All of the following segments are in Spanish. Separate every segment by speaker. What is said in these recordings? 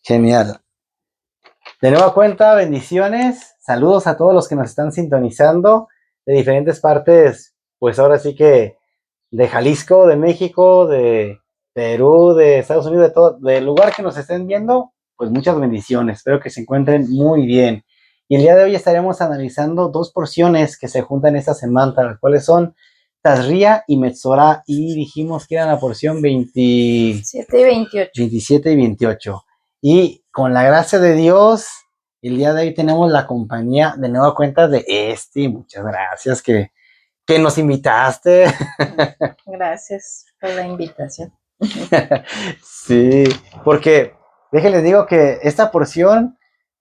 Speaker 1: Genial. De nueva cuenta, bendiciones. Saludos a todos los que nos están sintonizando de diferentes partes, pues ahora sí que de Jalisco, de México, de Perú, de Estados Unidos, de todo, del lugar que nos estén viendo, pues muchas bendiciones. Espero que se encuentren muy bien. Y el día de hoy estaremos analizando dos porciones que se juntan esta semana, las cuales son Tazria y Metzorah, y dijimos que eran la porción
Speaker 2: 7 y 28.
Speaker 1: 27 y 28. Y con la gracia de Dios, el día de hoy tenemos la compañía de nueva cuenta de muchas gracias que nos invitaste.
Speaker 2: Gracias por la invitación.
Speaker 1: Sí, porque déjenles digo que esta porción,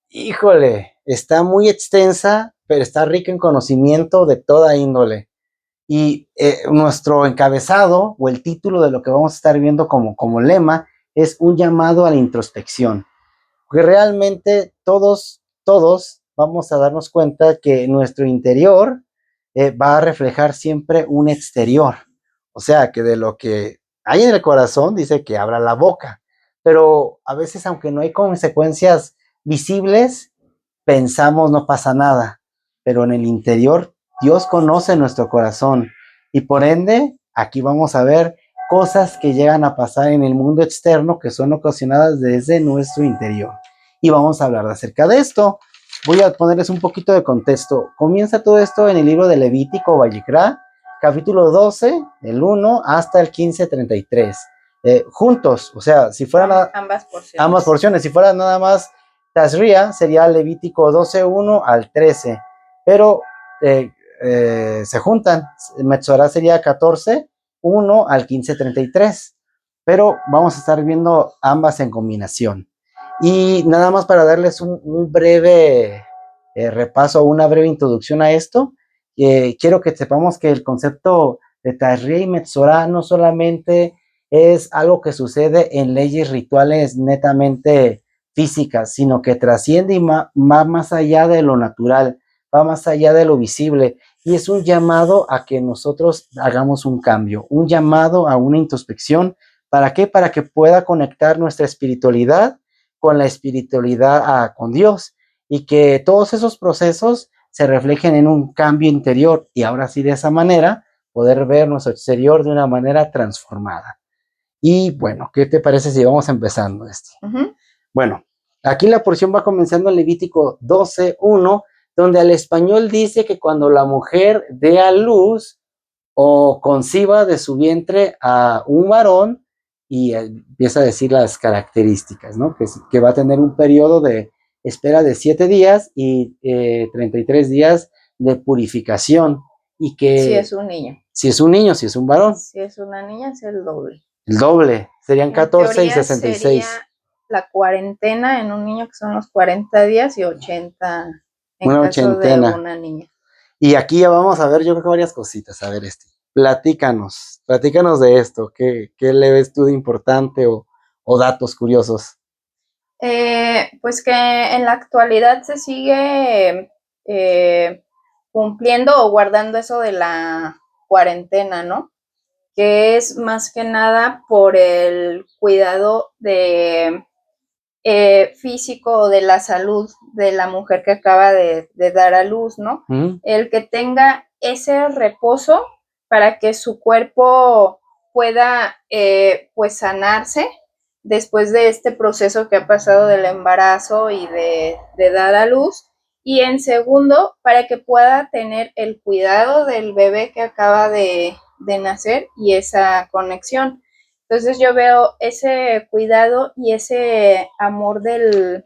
Speaker 1: híjole, está muy extensa, pero está rica en conocimiento de toda índole. Y nuestro encabezado o el título de lo que vamos a estar viendo como lema es un llamado a la introspección. Porque realmente todos vamos a darnos cuenta que nuestro interior va a reflejar siempre un exterior. O sea, que de lo que hay en el corazón dice que abra la boca. Pero a veces, aunque no hay consecuencias visibles, pensamos no pasa nada. Pero en el interior, Dios conoce nuestro corazón. Y por ende, aquí vamos a ver cosas que llegan a pasar en el mundo externo que son ocasionadas desde nuestro interior. Y vamos a hablar acerca de esto. Voy a ponerles un poquito de contexto. Comienza todo esto en el libro de Levítico, Vallicrá, capítulo 12, el 1 hasta el 15:33. Juntos, o sea, si fueran ambas porciones, si fuera nada más Tazria, sería Levítico 12, 1 al 13, pero se juntan. Metzorah sería 14, 1 al 15:33, pero vamos a estar viendo ambas en combinación. Y nada más para darles un breve repaso, una breve introducción a esto, quiero que sepamos que el concepto de Tazria y Metzorah no solamente es algo que sucede en leyes rituales netamente físicas, sino que trasciende y va más allá de lo natural, va más allá de lo visible, y es un llamado a que nosotros hagamos un cambio, un llamado a una introspección. ¿Para qué? Para que pueda conectar nuestra espiritualidad con la espiritualidad con Dios, y que todos esos procesos se reflejen en un cambio interior, y ahora sí de esa manera poder ver nuestro exterior de una manera transformada. Y bueno, ¿qué te parece si vamos empezando? Bueno, aquí la porción va comenzando en Levítico 12, 1, donde al español dice que cuando la mujer dé a luz o conciba de su vientre a un varón, y empieza a decir las características, ¿no? Que va a tener un periodo de espera de 7 días y 33 días de purificación. Y que
Speaker 2: si es un niño.
Speaker 1: Si es un niño, si es un varón.
Speaker 2: Si es una niña, es el doble.
Speaker 1: El doble, serían 14 y 66.
Speaker 2: Sería la cuarentena en un niño, que son los 40 días, y 80 en
Speaker 1: una
Speaker 2: caso
Speaker 1: ochentena
Speaker 2: de una niña.
Speaker 1: Y aquí ya vamos a ver, yo creo que varias cositas. A ver, platícanos de esto. ¿Qué le ves tú de importante o datos curiosos?
Speaker 2: Pues que en la actualidad se sigue cumpliendo o guardando eso de la cuarentena, ¿no? Que es más que nada por el cuidado de físico, de la salud de la mujer que acaba de dar a luz, ¿no? El que tenga ese reposo para que su cuerpo pueda pues sanarse después de este proceso que ha pasado del embarazo y de dar a luz. Y en segundo, para que pueda tener el cuidado del bebé que acaba de nacer y esa conexión. Entonces yo veo ese cuidado y ese amor del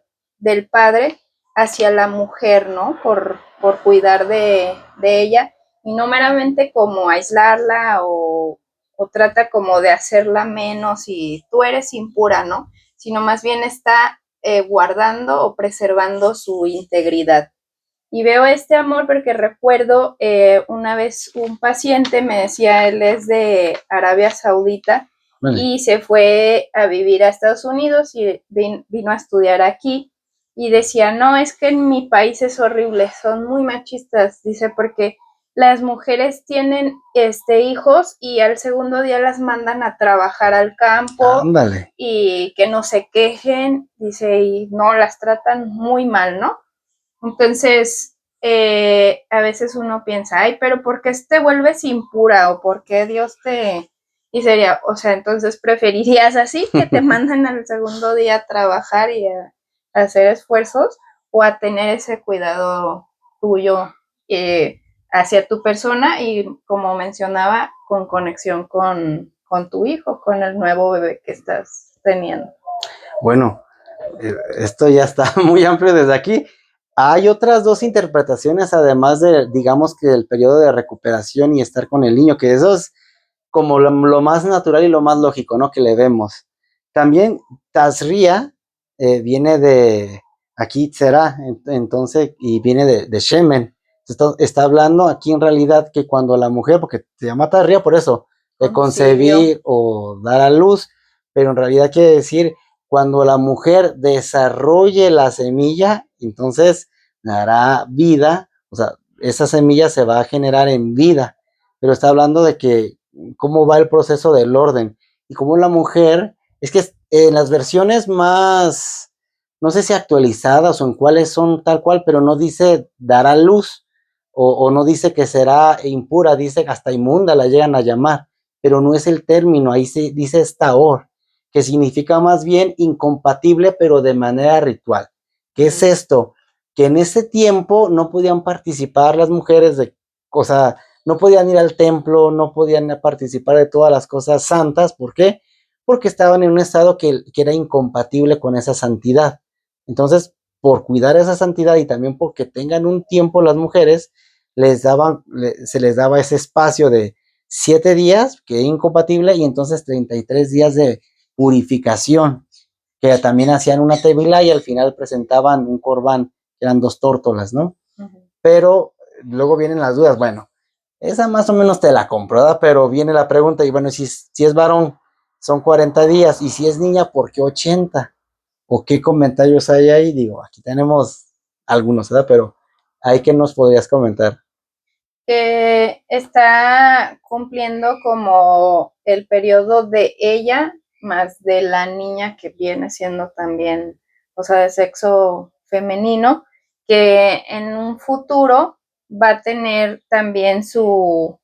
Speaker 2: padre hacia la mujer, ¿no? Por cuidar de ella, y no meramente como aislarla o trata como de hacerla menos y tú eres impura, ¿no? Sino más bien está guardando o preservando su integridad. Y veo este amor porque recuerdo una vez un paciente me decía, él es de Arabia Saudita, y se fue a vivir a Estados Unidos y vino a estudiar aquí, y decía, no, es que en mi país es horrible, son muy machistas, dice, porque las mujeres tienen hijos y al segundo día las mandan a trabajar al campo.
Speaker 1: Ándale.
Speaker 2: Y que no se quejen, dice, y no, las tratan muy mal, ¿no? Entonces, a veces uno piensa, ay, pero ¿por qué te vuelves impura? ¿O por qué Dios te...? Y sería, o sea, entonces preferirías así, que te mandan al segundo día a trabajar y a hacer esfuerzos, o a tener ese cuidado tuyo hacia tu persona y, como mencionaba, con conexión con tu hijo, con el nuevo bebé que estás teniendo.
Speaker 1: Bueno, esto ya está muy amplio desde aquí. Hay otras dos interpretaciones, además de, digamos que el periodo de recuperación y estar con el niño, que eso es como lo más natural y lo más lógico, ¿no? Que le vemos. También Tazria viene de, aquí será, entonces, y viene de Shemen. Está hablando aquí en realidad que cuando la mujer, porque se llama Tazria por eso, de concebir o dar a luz, pero en realidad quiere decir cuando la mujer desarrolle la semilla, entonces dará vida, o sea, esa semilla se va a generar en vida, pero está hablando de que cómo va el proceso del orden y cómo la mujer, es que en las versiones más, no sé si actualizadas o en cuáles son tal cual, pero no dice dará luz o no dice que será impura, dice hasta inmunda la llegan a llamar, pero no es el término, ahí se dice estaor, que significa más bien incompatible, pero de manera ritual. ¿Qué es esto? Que en ese tiempo no podían participar las mujeres de, o sea, no podían ir al templo, no podían participar de todas las cosas santas. ¿Por qué? Porque estaban en un estado que era incompatible con esa santidad. Entonces, por cuidar esa santidad y también porque tengan un tiempo las mujeres, se les daba ese espacio de 7 días, que era incompatible, y entonces 33 días de purificación, que también hacían una tevila y al final presentaban un corbán, que eran 2 tórtolas, ¿no? Pero luego vienen las dudas, bueno, esa más o menos te la compro, ¿verdad? Pero viene la pregunta, y bueno, si es varón, son 40 días, y si es niña, ¿por qué 80? ¿O qué comentarios hay ahí? Digo, aquí tenemos algunos, ¿verdad? Pero ahí que nos podrías comentar.
Speaker 2: Está cumpliendo como el periodo de ella más de la niña, que viene siendo también, o sea, de sexo femenino, que en un futuro va a tener también su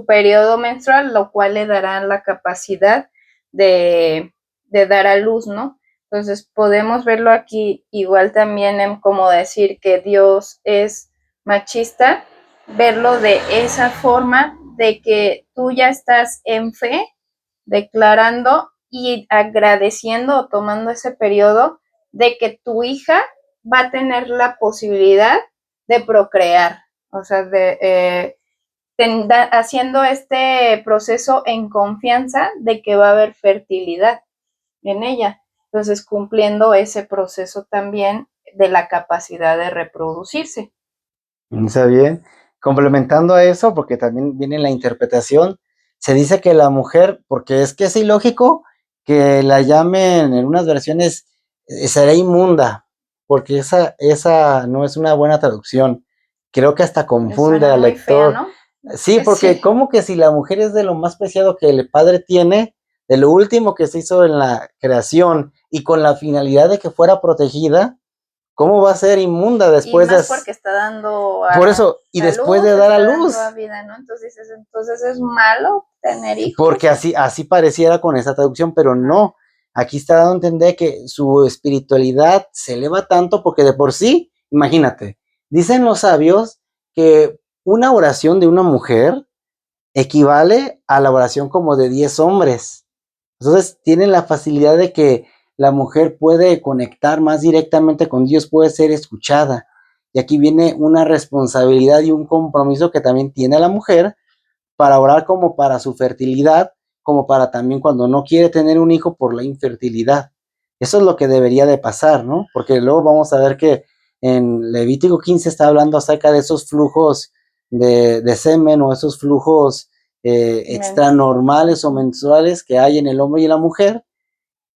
Speaker 2: periodo menstrual, lo cual le dará la capacidad de dar a luz, ¿no? Entonces podemos verlo aquí igual también en como decir que Dios es machista, verlo de esa forma, de que tú ya estás en fe, declarando y agradeciendo o tomando ese periodo de que tu hija va a tener la posibilidad de procrear, o sea, haciendo este proceso en confianza de que va a haber fertilidad en ella. Entonces, cumpliendo ese proceso también de la capacidad de reproducirse.
Speaker 1: ¿Está bien? Complementando a eso, porque también viene la interpretación, se dice que la mujer, porque es que es ilógico que la llamen en unas versiones, será inmunda, porque esa no es una buena traducción. Creo que hasta confunde
Speaker 2: Suena
Speaker 1: al
Speaker 2: muy feo,
Speaker 1: lector.
Speaker 2: ¿no?
Speaker 1: Sí, porque
Speaker 2: Sí.
Speaker 1: como que si la mujer es de lo más preciado que el padre tiene, de lo último que se hizo en la creación y con la finalidad de que fuera protegida, ¿cómo va a ser inmunda
Speaker 2: Y
Speaker 1: después de...
Speaker 2: más porque está dando
Speaker 1: Por eso, y
Speaker 2: a
Speaker 1: después
Speaker 2: luz,
Speaker 1: de dar a
Speaker 2: está dando a
Speaker 1: luz,
Speaker 2: vida, ¿no? Entonces dices, entonces es malo tener
Speaker 1: porque
Speaker 2: hijos.
Speaker 1: así pareciera con esa traducción, pero no. Aquí está dando a entender que su espiritualidad se eleva tanto porque de por sí, imagínate, dicen los sabios que una oración de una mujer equivale a la oración como de 10 hombres. Entonces tienen la facilidad de que la mujer puede conectar más directamente con Dios, puede ser escuchada. Y aquí viene una responsabilidad y un compromiso que también tiene la mujer para orar como para su fertilidad, como para también cuando no quiere tener un hijo por la infertilidad. Eso es lo que debería de pasar, ¿no? Porque luego vamos a ver que en Levítico 15 está hablando acerca de esos flujos de semen o esos flujos extranormales o menstruales que hay en el hombre y la mujer,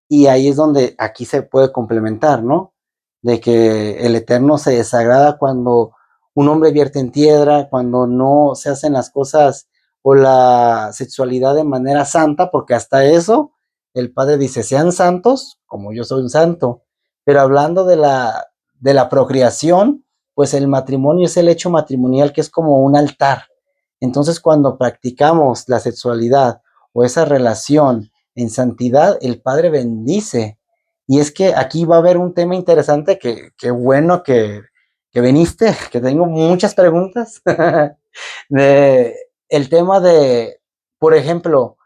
Speaker 1: y ahí es donde aquí se puede complementar, ¿no? De que el Eterno se desagrada cuando un hombre vierte en tierra, cuando no se hacen las cosas o la sexualidad de manera santa, porque hasta eso el Padre dice, sean santos como yo soy un santo. Pero hablando de la procreación, pues el matrimonio es el hecho matrimonial que es como un altar. Entonces, cuando practicamos la sexualidad o esa relación en santidad, el Padre bendice. Y es que aquí va a haber un tema interesante que bueno que viniste, que tengo muchas preguntas. de, el tema de, por ejemplo,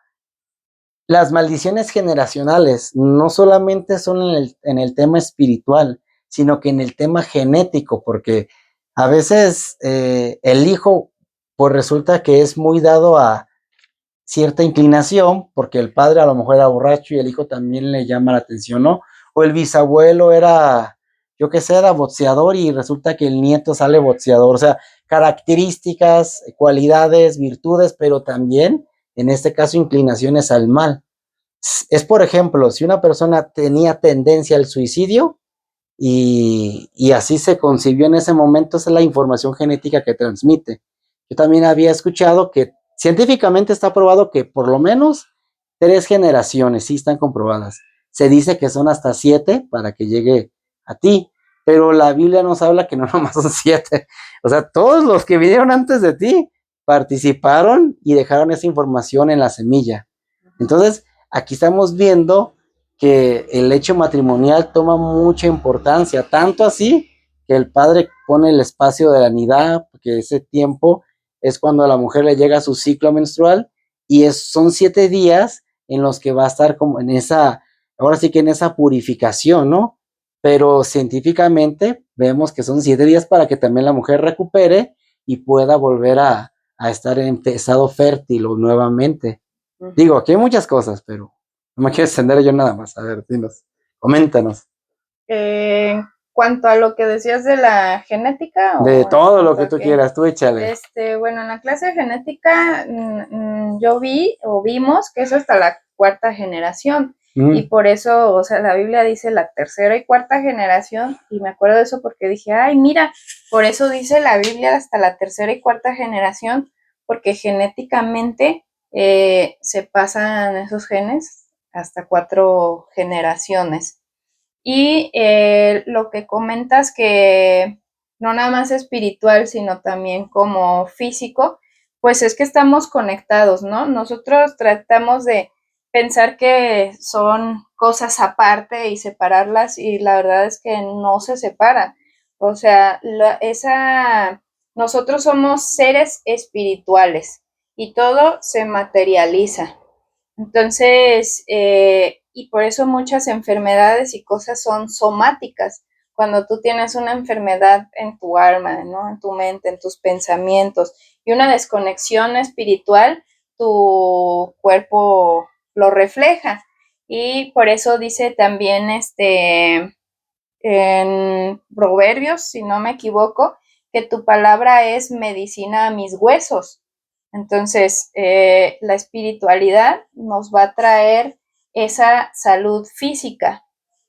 Speaker 1: las maldiciones generacionales no solamente son en el tema espiritual, sino que en el tema genético, porque a veces el hijo, pues resulta que es muy dado a cierta inclinación, porque el padre a lo mejor era borracho y el hijo también le llama la atención, ¿no? O el bisabuelo era, yo qué sé, era boxeador y resulta que el nieto sale boxeador, o sea, características, cualidades, virtudes, pero también, en este caso, inclinaciones al mal. Es, por ejemplo, si una persona tenía tendencia al suicidio y así se concibió en ese momento, esa es la información genética que transmite. Yo también había escuchado que científicamente está probado que por lo menos 3 generaciones sí están comprobadas. Se dice que son hasta 7 para que llegue a ti, pero la Biblia nos habla que no nomás son 7. O sea, todos los que vinieron antes de ti participaron y dejaron esa información en la semilla. Entonces, aquí estamos viendo que el hecho matrimonial toma mucha importancia, tanto así que el padre pone el espacio de la nidad, porque ese tiempo es cuando a la mujer le llega su ciclo menstrual y son 7 días en los que va a estar como en esa, ahora sí que en esa purificación, ¿no? Pero científicamente vemos que son 7 días para que también la mujer recupere y pueda volver a estar en estado fértil nuevamente. Digo, aquí hay muchas cosas, pero no me quiero extender yo nada más. A ver, dinos, coméntanos.
Speaker 2: En cuanto a lo que decías de la genética
Speaker 1: De
Speaker 2: o en
Speaker 1: todo lo
Speaker 2: cuanto
Speaker 1: que
Speaker 2: a
Speaker 1: tú
Speaker 2: qué,
Speaker 1: quieras, tú échale.
Speaker 2: bueno, en la clase de genética yo vi o vimos que es hasta la cuarta generación y por eso, o sea, la Biblia dice la tercera y cuarta generación y me acuerdo de eso porque dije, ay, mira, por eso dice la Biblia hasta la tercera y cuarta generación, porque genéticamente se pasan esos genes hasta 4 generaciones. Y lo que comentas que no nada más espiritual, sino también como físico, pues es que estamos conectados, ¿no? Nosotros tratamos de pensar que son cosas aparte y separarlas y la verdad es que no se separan. O sea, nosotros somos seres espirituales y todo se materializa. Entonces, y por eso muchas enfermedades y cosas son somáticas. Cuando tú tienes una enfermedad en tu alma, ¿no? En tu mente, en tus pensamientos y una desconexión espiritual, tu cuerpo lo refleja. Y por eso dice también en Proverbios, si no me equivoco, que tu palabra es medicina a mis huesos. Entonces, la espiritualidad nos va a traer esa salud física.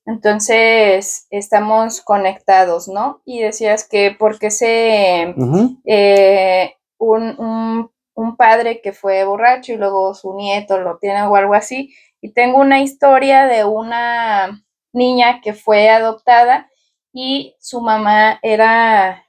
Speaker 2: Entonces, estamos conectados, ¿no? Y decías que porque un padre que fue borracho y luego su nieto lo tiene o algo así. Y tengo una historia de una niña que fue adoptada y su mamá era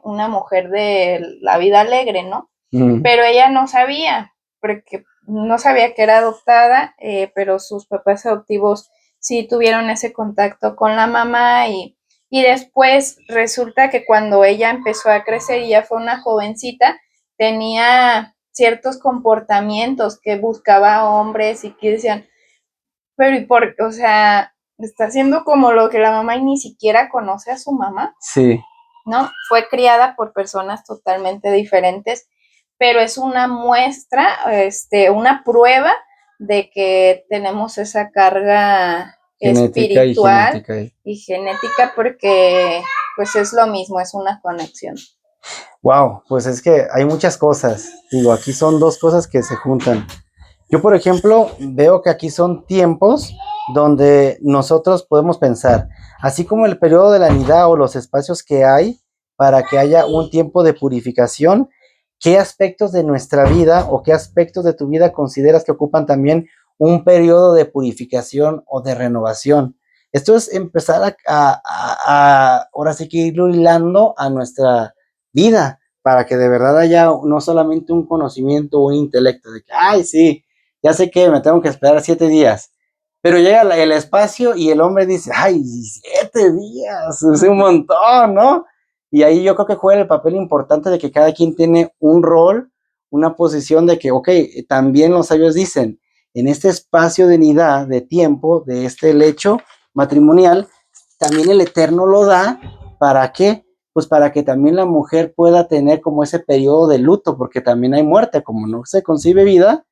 Speaker 2: una mujer de la vida alegre, ¿no? Pero ella no sabía, porque no sabía que era adoptada, pero sus papás adoptivos sí tuvieron ese contacto con la mamá y después resulta que cuando ella empezó a crecer y ya fue una jovencita, tenía ciertos comportamientos que buscaba hombres y que decían, pero y por, o sea, está haciendo como lo que la mamá y ni siquiera conoce a su mamá.
Speaker 1: Sí.
Speaker 2: ¿No? Fue criada por personas totalmente diferentes, pero es una muestra, una prueba de que tenemos esa carga
Speaker 1: Genética
Speaker 2: espiritual
Speaker 1: y
Speaker 2: genética porque pues es lo mismo, es una conexión.
Speaker 1: Wow, pues es que hay muchas cosas. Digo, aquí son 2 cosas que se juntan. Yo, por ejemplo, veo que aquí son tiempos donde nosotros podemos pensar, así como el periodo de la nidad o los espacios que hay para que haya un tiempo de purificación. ¿Qué aspectos de nuestra vida o qué aspectos de tu vida consideras que ocupan también un periodo de purificación o de renovación? Esto es empezar ahora sí que irlo hilando a nuestra vida, para que de verdad haya no solamente un conocimiento o un intelecto de que, ay, sí, ya sé que me tengo que esperar 7 días, pero llega el espacio y el hombre dice, ay, 7 días, es un montón, ¿no? Y ahí yo creo que juega el papel importante de que cada quien tiene un rol, una posición de que, ok, también los sabios dicen, en este espacio de nidad, de tiempo, de este lecho matrimonial, también el Eterno lo da, ¿para qué? Pues para que también la mujer pueda tener como ese periodo de luto, porque también hay muerte, como no se concibe vida,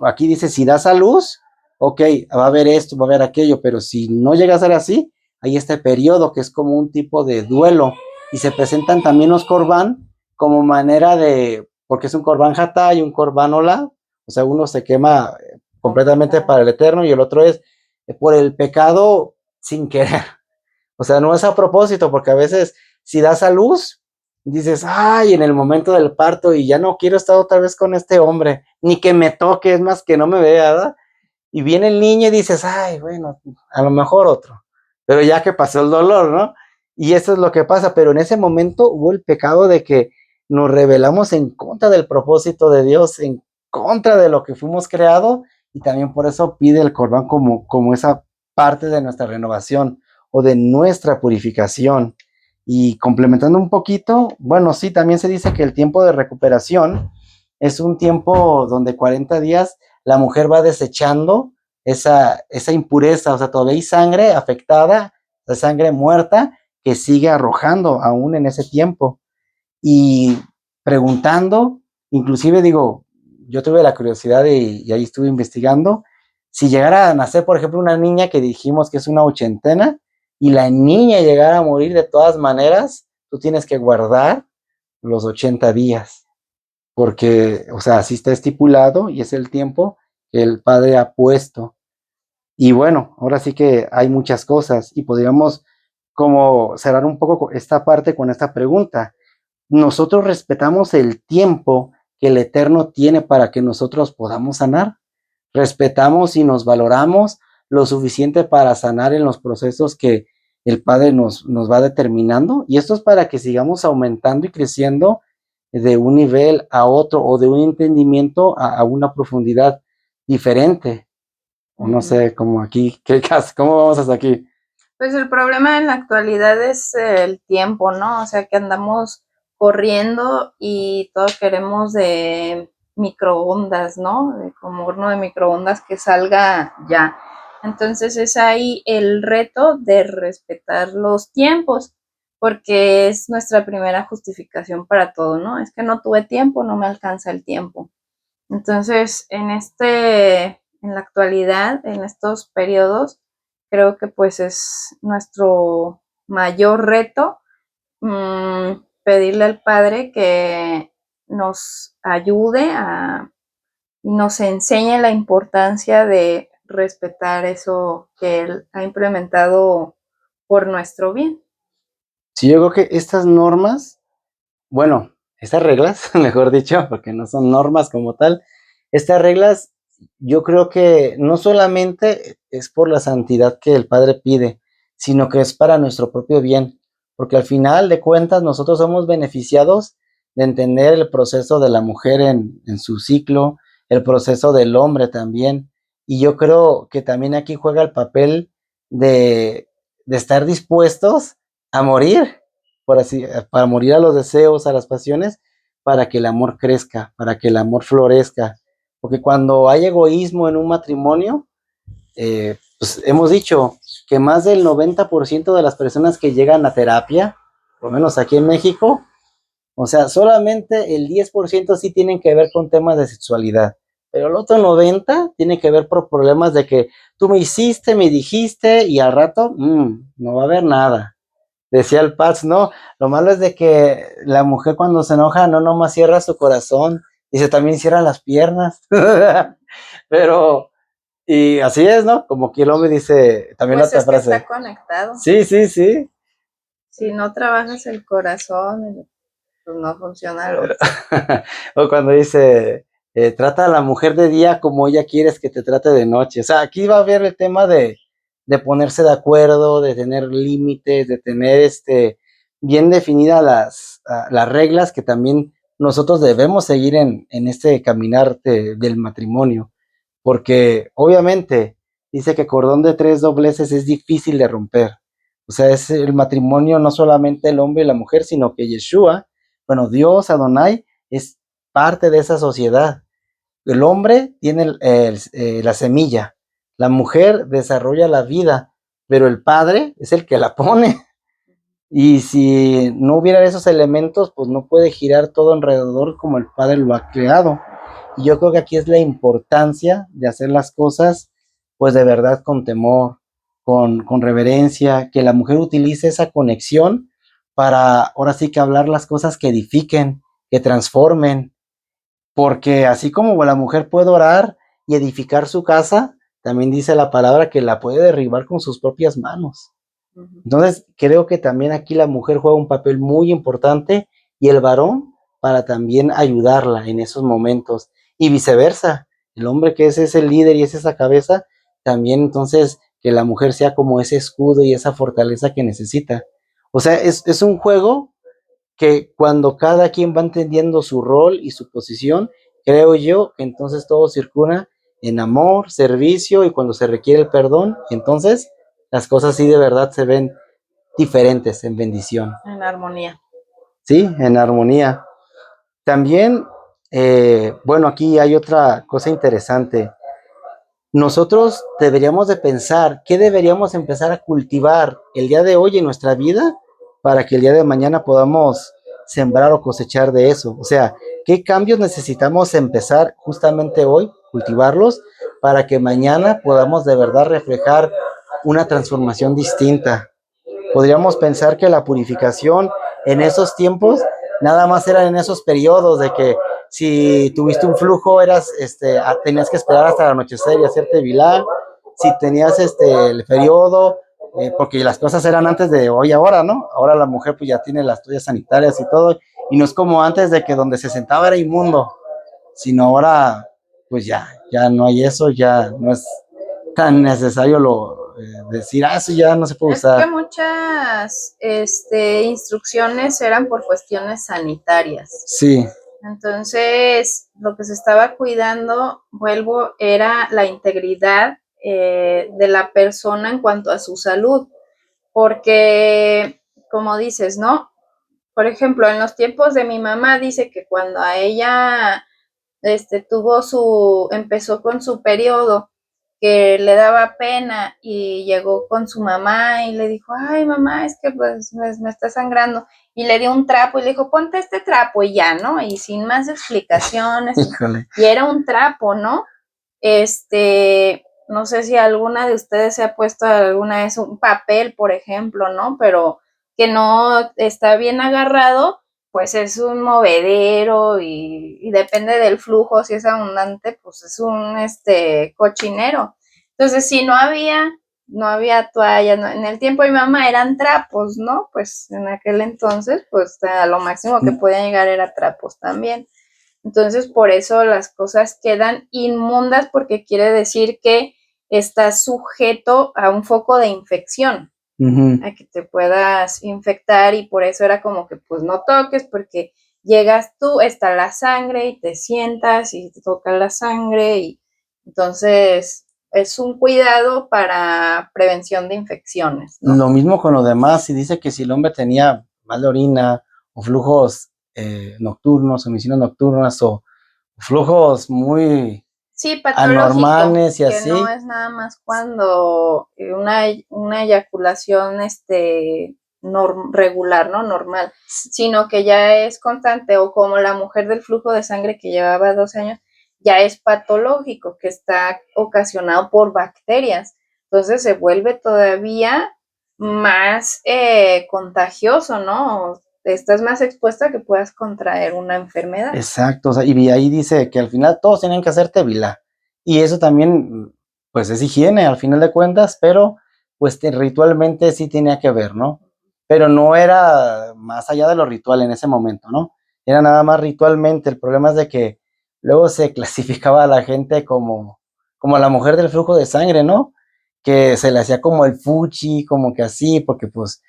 Speaker 1: aquí dice, si das a luz, ok, va a haber esto, va a haber aquello, pero si no llega a ser así, hay este periodo que es como un tipo de duelo, y se presentan también los corbán como manera de, porque es un corbán jatá y un corbán olá, o sea, uno se quema completamente para el Eterno y el otro es por el pecado sin querer. O sea, no es a propósito, porque a veces si das a luz, dices, ay, en el momento del parto y ya no quiero estar otra vez con este hombre, ni que me toque, es más que no me vea, ¿verdad? Y viene el niño y dices, ay, bueno, a lo mejor otro, pero ya que pasó el dolor, ¿no? Y eso es lo que pasa, pero en ese momento hubo el pecado de que nos rebelamos en contra del propósito de Dios, en contra de lo que fuimos creados, y también por eso pide el Corbán como esa parte de nuestra renovación o de nuestra purificación. Y complementando un poquito, bueno, sí, también se dice que el tiempo de recuperación es un tiempo donde 40 días la mujer va desechando esa impureza, o sea, todavía hay sangre afectada, la sangre muerta que sigue arrojando aún en ese tiempo. Y preguntando, inclusive digo, yo tuve la curiosidad y ahí estuve investigando, si llegara a nacer, por ejemplo, una niña que dijimos que es una ochentena, y la niña llegara a morir de todas maneras, tú tienes que guardar los 80 días porque, o sea, así está estipulado y es el tiempo que el Padre ha puesto. Y bueno, ahora sí que hay muchas cosas y podríamos como cerrar un poco esta parte con esta pregunta. ¿Nosotros respetamos el tiempo que el Eterno tiene para que nosotros podamos sanar? ¿Respetamos y nos valoramos lo suficiente para sanar en los procesos que el Padre nos va determinando? Y esto es para que sigamos aumentando y creciendo de un nivel a otro o de un entendimiento a una profundidad diferente. O no sé, como aquí, ¿cómo vamos hasta aquí?
Speaker 2: Pues el problema en la actualidad es el tiempo, ¿no? O sea, que andamos corriendo y todo queremos de microondas, ¿no? De como horno de microondas que salga ya. Entonces es ahí el reto de respetar los tiempos, porque es nuestra primera justificación para todo, ¿no? Es que no tuve tiempo, no me alcanza el tiempo. Entonces, en la actualidad, en estos periodos, creo que pues es nuestro mayor reto pedirle al Padre que nos ayude y nos enseñe la importancia de respetar eso que Él ha implementado por nuestro bien.
Speaker 1: Sí, yo creo que estas normas, bueno, estas reglas, mejor dicho, porque no son normas como tal, estas reglas yo creo que no solamente es por la santidad que el Padre pide, sino que es para nuestro propio bien, porque al final de cuentas nosotros somos beneficiados de entender el proceso de la mujer en su ciclo, el proceso del hombre también, y yo creo que también aquí juega el papel de estar dispuestos a morir por así, para morir a los deseos, a las pasiones, para que el amor crezca, para que el amor florezca. Porque cuando hay egoísmo en un matrimonio, pues hemos dicho que más del 90% de las personas que llegan a terapia, por lo menos aquí en México, o sea, solamente el 10% sí tienen que ver con temas de sexualidad, pero el otro 90% tiene que ver por problemas de que tú me hiciste, me dijiste y al rato no va a haber nada. Decía el Paz, no, lo malo es de que la mujer cuando se enoja no nomás cierra su corazón, dice también cierra las piernas. Pero, y así es, ¿no? Como que el hombre dice, también la
Speaker 2: Pues
Speaker 1: otra
Speaker 2: es que
Speaker 1: frase.
Speaker 2: está conectado.
Speaker 1: Sí, sí, sí.
Speaker 2: Si no trabajas el corazón, pues no funciona lo otro.
Speaker 1: O cuando dice, trata a la mujer de día como ella quieres que te trate de noche. O sea, aquí va a haber el tema de ponerse de acuerdo, de tener límites, de tener bien definidas las reglas que también nosotros debemos seguir en este caminar del matrimonio. Porque obviamente dice que cordón de tres dobleces es difícil de romper. O sea, es el matrimonio no solamente el hombre y la mujer, sino que Yeshua, bueno, Dios, Adonai, es parte de esa sociedad. El hombre tiene la semilla, la mujer desarrolla la vida, pero el padre es el que la pone. Y si no hubiera esos elementos, pues no puede girar todo alrededor como el padre lo ha creado. Y yo creo que aquí es la importancia de hacer las cosas, pues de verdad con temor, con reverencia, que la mujer utilice esa conexión para ahora sí que hablar las cosas que edifiquen, que transformen, porque así como la mujer puede orar y edificar su casa, también dice la palabra que la puede derribar con sus propias manos. Entonces, creo que también aquí la mujer juega un papel muy importante y el varón para también ayudarla en esos momentos y viceversa. El hombre que es ese líder y es esa cabeza, también entonces que la mujer sea como ese escudo y esa fortaleza que necesita. O sea, es un juego que cuando cada quien va entendiendo su rol y su posición, creo yo que entonces todo circula en amor, servicio y cuando se requiere el perdón, entonces las cosas sí de verdad se ven diferentes en bendición.
Speaker 2: En armonía.
Speaker 1: Sí, en armonía. También, bueno, aquí hay otra cosa interesante. Nosotros deberíamos de pensar qué deberíamos empezar a cultivar el día de hoy en nuestra vida para que el día de mañana podamos sembrar o cosechar de eso. O sea, qué cambios necesitamos empezar justamente hoy, cultivarlos, para que mañana podamos de verdad reflejar una transformación distinta. Podríamos pensar que la purificación en esos tiempos nada más era en esos periodos de que si tuviste un flujo tenías que esperar hasta el anochecer y hacerte vilá. Si tenías el periodo, porque las cosas eran antes de hoy ahora, ¿no? Ahora la mujer pues ya tiene las toallas sanitarias y todo, y no es como antes de que donde se sentaba era inmundo, sino ahora pues ya no hay eso, ya no es tan necesario decir, eso ya no se puede
Speaker 2: Es que
Speaker 1: usar.
Speaker 2: muchas instrucciones eran por cuestiones sanitarias.
Speaker 1: Sí.
Speaker 2: Entonces, lo que se estaba cuidando, vuelvo, era la integridad de la persona en cuanto a su salud. Porque, como dices, ¿no? Por ejemplo, en los tiempos de mi mamá dice que cuando a ella empezó con su periodo, que le daba pena y llegó con su mamá y le dijo, ay mamá, es que pues me está sangrando. Y le dio un trapo y le dijo, ponte este trapo y ya, ¿no? Y sin más explicaciones.
Speaker 1: Híjole.
Speaker 2: Y era un trapo, ¿no? No sé si alguna de ustedes se ha puesto alguna vez un papel, por ejemplo, ¿no? Pero que no está bien agarrado, pues es un movedero y depende del flujo, si es abundante, pues es un cochinero. Entonces, si no había toalla, no, en el tiempo de mi mamá eran trapos, ¿no? Pues en aquel entonces, pues a lo máximo que podían llegar era trapos también. Entonces, por eso las cosas quedan inmundas porque quiere decir que estás sujeto a un foco de infección, a que te puedas infectar y por eso era como que pues no toques porque llegas tú, está la sangre y te sientas y te toca la sangre y entonces es un cuidado para prevención de infecciones, ¿no?
Speaker 1: Lo mismo con lo demás, si dice que si el hombre tenía mal de orina o flujos nocturnos, emisiones nocturnas o flujos muy
Speaker 2: Sí,
Speaker 1: anormales y
Speaker 2: que
Speaker 1: así.
Speaker 2: no es nada más cuando una eyaculación regular, ¿no? Normal, sino que ya es constante, o como la mujer del flujo de sangre que llevaba 12 años, ya es patológico, que está ocasionado por bacterias. Entonces se vuelve todavía más contagioso, ¿no? Estás más expuesta a que puedas contraer una enfermedad.
Speaker 1: Exacto, o sea, y ahí dice que al final todos tienen que hacer tevilá. Y eso también, pues es higiene al final de cuentas, pero pues ritualmente sí tenía que ver, ¿no? pero no era más allá de lo ritual en ese momento, ¿no? Era nada más ritualmente. El problema es de que luego se clasificaba a la gente como la mujer del flujo de sangre, ¿no? Que se le hacía como el fuchi, como que así, porque pues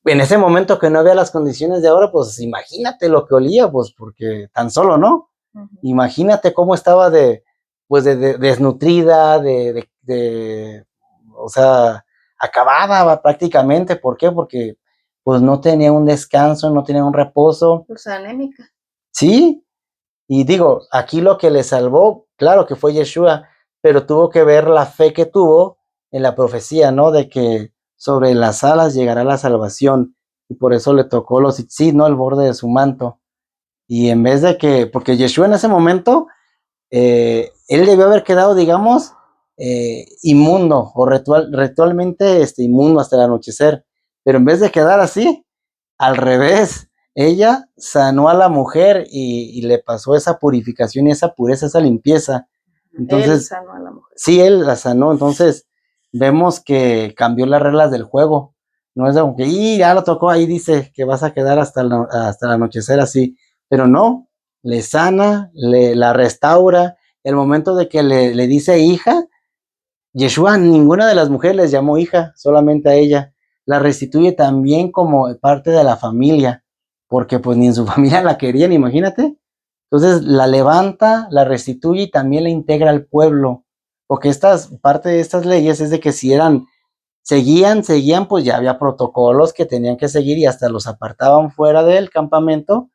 Speaker 1: en ese momento que no había las condiciones de ahora, pues imagínate lo que olía, pues porque tan solo, ¿no?
Speaker 2: Ujú.
Speaker 1: Imagínate cómo estaba pues de desnutrida, o sea, acabada prácticamente. ¿Por qué? Porque pues no tenía un descanso, no tenía un reposo.
Speaker 2: Pues anémica.
Speaker 1: Sí, y digo, aquí lo que le salvó, claro que fue Yeshua, pero tuvo que ver la fe que tuvo en la profecía, ¿no? De que sobre las alas llegará la salvación, y por eso le tocó los tzitzit, ¿no? El borde de su manto. Y en vez de que, porque Yeshua en ese momento, él debió haber quedado, digamos, inmundo o ritualmente inmundo hasta el anochecer, pero en vez de quedar así, al revés, ella sanó a la mujer y le pasó esa purificación y esa pureza, esa limpieza.
Speaker 2: Él
Speaker 1: Entonces,
Speaker 2: sanó a la mujer.
Speaker 1: sí, él la sanó. Entonces, vemos que cambió las reglas del juego. No es como que, y ya lo tocó, ahí dice que vas a quedar hasta el anochecer así. Pero no, le sana, la restaura. El momento de que le dice hija, Yeshua, ninguna de las mujeres les llamó hija, solamente a ella. La restituye también como parte de la familia, porque pues ni en su familia la querían, imagínate. Entonces la levanta, la restituye y también la integra al pueblo, porque parte de estas leyes es de que si seguían, pues ya había protocolos que tenían que seguir y hasta los apartaban fuera del campamento,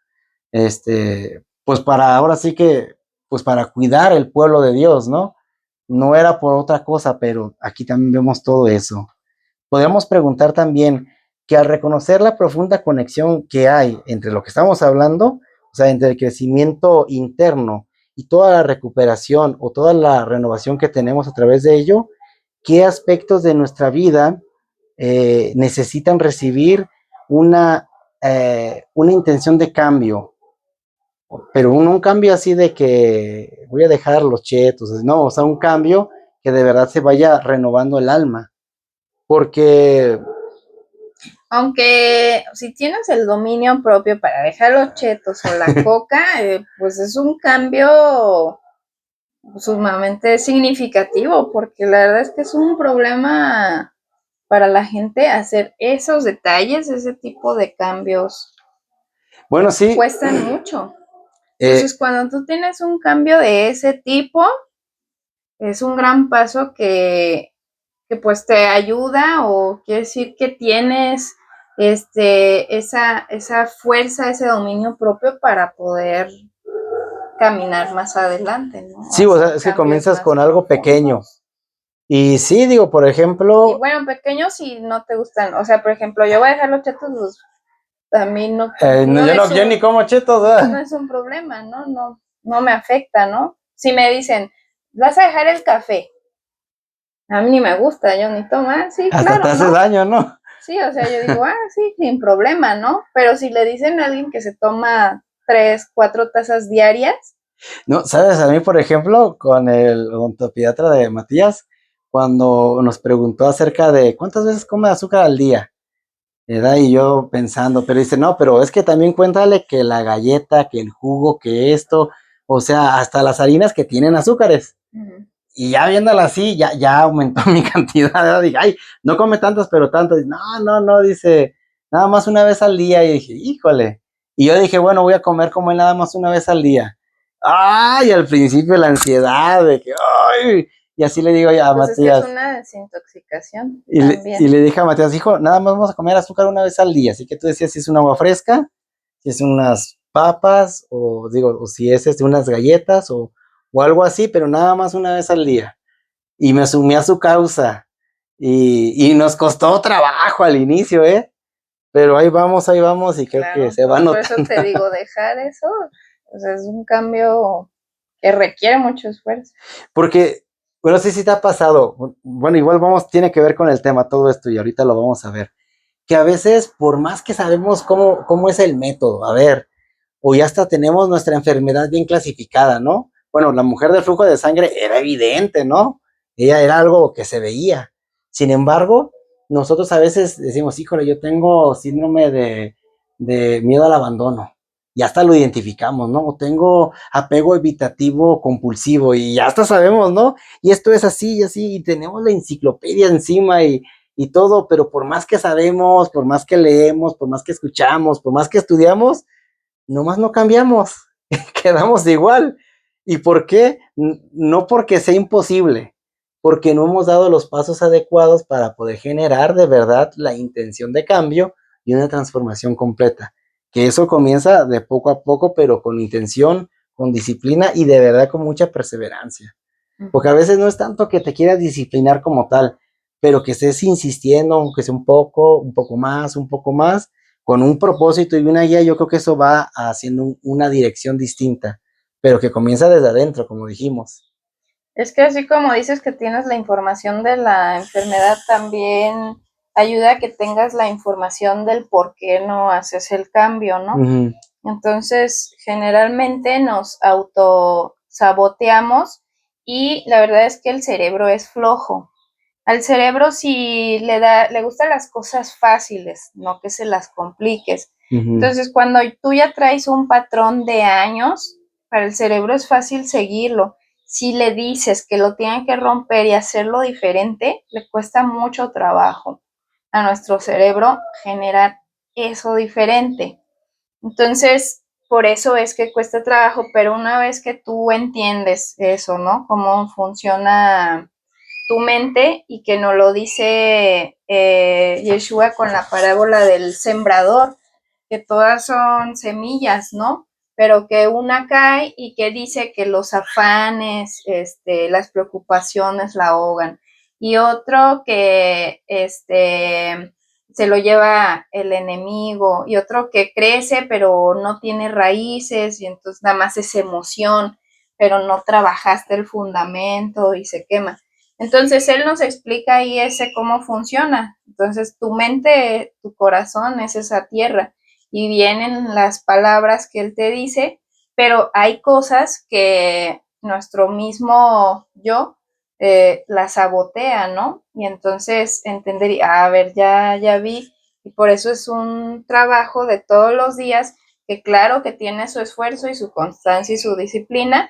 Speaker 1: pues para ahora sí que, pues para cuidar el pueblo de Dios, ¿no? No era por otra cosa, pero aquí también vemos todo eso. Podemos preguntar también que al reconocer la profunda conexión que hay entre lo que estamos hablando, o sea, entre el crecimiento interno y toda la recuperación o toda la renovación que tenemos a través de ello, ¿qué aspectos de nuestra vida necesitan recibir una intención de cambio? Pero un cambio así de que voy a dejar los chetos, no, o sea, un cambio que de verdad se vaya renovando el alma, porque
Speaker 2: Aunque si tienes el dominio propio para dejar los chetos o la coca, pues es un cambio sumamente significativo, porque la verdad es que es un problema para la gente hacer esos detalles, ese tipo de cambios.
Speaker 1: bueno, sí.
Speaker 2: Cuestan mucho. Entonces, cuando tú tienes un cambio de ese tipo, es un gran paso que pues te ayuda, o quiere decir que tienes esa fuerza, ese dominio propio para poder caminar más adelante, ¿no?
Speaker 1: Sí, o sea, es que comienzas con algo pequeño. Y sí, digo, por ejemplo.
Speaker 2: Y bueno, pequeños si no te gustan. O sea, por ejemplo, yo voy a dejar los chetos, pues también no.
Speaker 1: Yo ni como chetos, ¿verdad?
Speaker 2: No es un problema, ¿no? No me afecta, ¿no? Si me dicen, vas a dejar el café, a mí ni me gusta, yo ni tomo, sí,
Speaker 1: hasta
Speaker 2: claro,
Speaker 1: te hace
Speaker 2: ¿no?
Speaker 1: daño, ¿no?
Speaker 2: Sí, o sea, yo digo, sí, sin problema, ¿no? Pero si le dicen a alguien que se toma 3, 4 tazas diarias.
Speaker 1: No, sabes, a mí, por ejemplo, con el odontopiatra de Matías, cuando nos preguntó acerca de cuántas veces come azúcar al día, ¿verdad? Y yo pensando, pero dice, no, pero es que también cuéntale que la galleta, que el jugo, que esto, o sea, hasta las harinas que tienen azúcares. Y ya viéndola así, ya aumentó mi cantidad, ¿verdad? Dije, ay, no come tantas, pero tantas. No, dice, nada más una vez al día. Y dije, híjole. Y yo dije, bueno, voy a comer como él nada más una vez al día. Ay, al principio la ansiedad de que, ay, y así le digo a
Speaker 2: Pues
Speaker 1: Matías.
Speaker 2: Es que es una desintoxicación.
Speaker 1: Y le dije a Matías, hijo, nada más vamos a comer azúcar una vez al día. Así que tú decías si es un agua fresca, si es unas papas, o digo, o si es unas galletas, o algo así, pero nada más una vez al día. Y me sumé a su causa. Y nos costó trabajo al inicio, pero ahí vamos, y creo que se va notando.
Speaker 2: Por eso te digo, dejar eso, o sea, es un cambio que requiere mucho esfuerzo.
Speaker 1: Porque, bueno, sí te ha pasado, bueno, igual tiene que ver con el tema todo esto y ahorita lo vamos a ver, que a veces, por más que sabemos cómo es el método, a ver, o ya hasta tenemos nuestra enfermedad bien clasificada, ¿no? Bueno, la mujer del flujo de sangre era evidente, ¿no? Ella era algo que se veía. Sin embargo, nosotros a veces decimos, híjole, yo tengo síndrome de miedo al abandono. Ya hasta lo identificamos, ¿no? O tengo apego evitativo compulsivo y ya hasta sabemos, ¿no? Y esto es así y así, y tenemos la enciclopedia encima y todo, pero por más que sabemos, por más que leemos, por más que escuchamos, por más que estudiamos, nomás no cambiamos, quedamos igual. ¿Y por qué? No porque sea imposible, porque no hemos dado los pasos adecuados para poder generar de verdad la intención de cambio y una transformación completa. Que eso comienza de poco a poco, pero con intención, con disciplina y de verdad con mucha perseverancia. Porque a veces no es tanto que te quieras disciplinar como tal, pero que estés insistiendo, aunque sea un poco más, con un propósito y una guía, yo creo que eso va haciendo una dirección distinta, pero que comienza desde adentro, como dijimos.
Speaker 2: Es que así como dices que tienes la información de la enfermedad, también ayuda a que tengas la información del por qué no haces el cambio, ¿no?
Speaker 1: Ujú.
Speaker 2: Entonces, generalmente nos autosaboteamos y la verdad es que el cerebro es flojo. Al cerebro si le gustan las cosas fáciles, no que se las compliques. Entonces, cuando tú ya traes un patrón de años, para el cerebro es fácil seguirlo. Si le dices que lo tiene que romper y hacerlo diferente, le cuesta mucho trabajo a nuestro cerebro generar eso diferente. Entonces, por eso es que cuesta trabajo, pero una vez que tú entiendes eso, ¿no? Cómo funciona tu mente y que nos lo dice Yeshua con la parábola del sembrador, que todas son semillas, ¿no? Pero que una cae y que dice que los afanes, las preocupaciones la ahogan. Y otro que se lo lleva el enemigo. Y otro que crece pero no tiene raíces y entonces nada más es emoción, pero no trabajaste el fundamento y se quema. Entonces él nos explica ahí ese cómo funciona. Entonces tu mente, tu corazón es esa tierra y vienen las palabras que él te dice, pero hay cosas que nuestro mismo yo la sabotea, ¿no? Y entonces entender, a ver, ya vi, y por eso es un trabajo de todos los días que claro que tiene su esfuerzo y su constancia y su disciplina,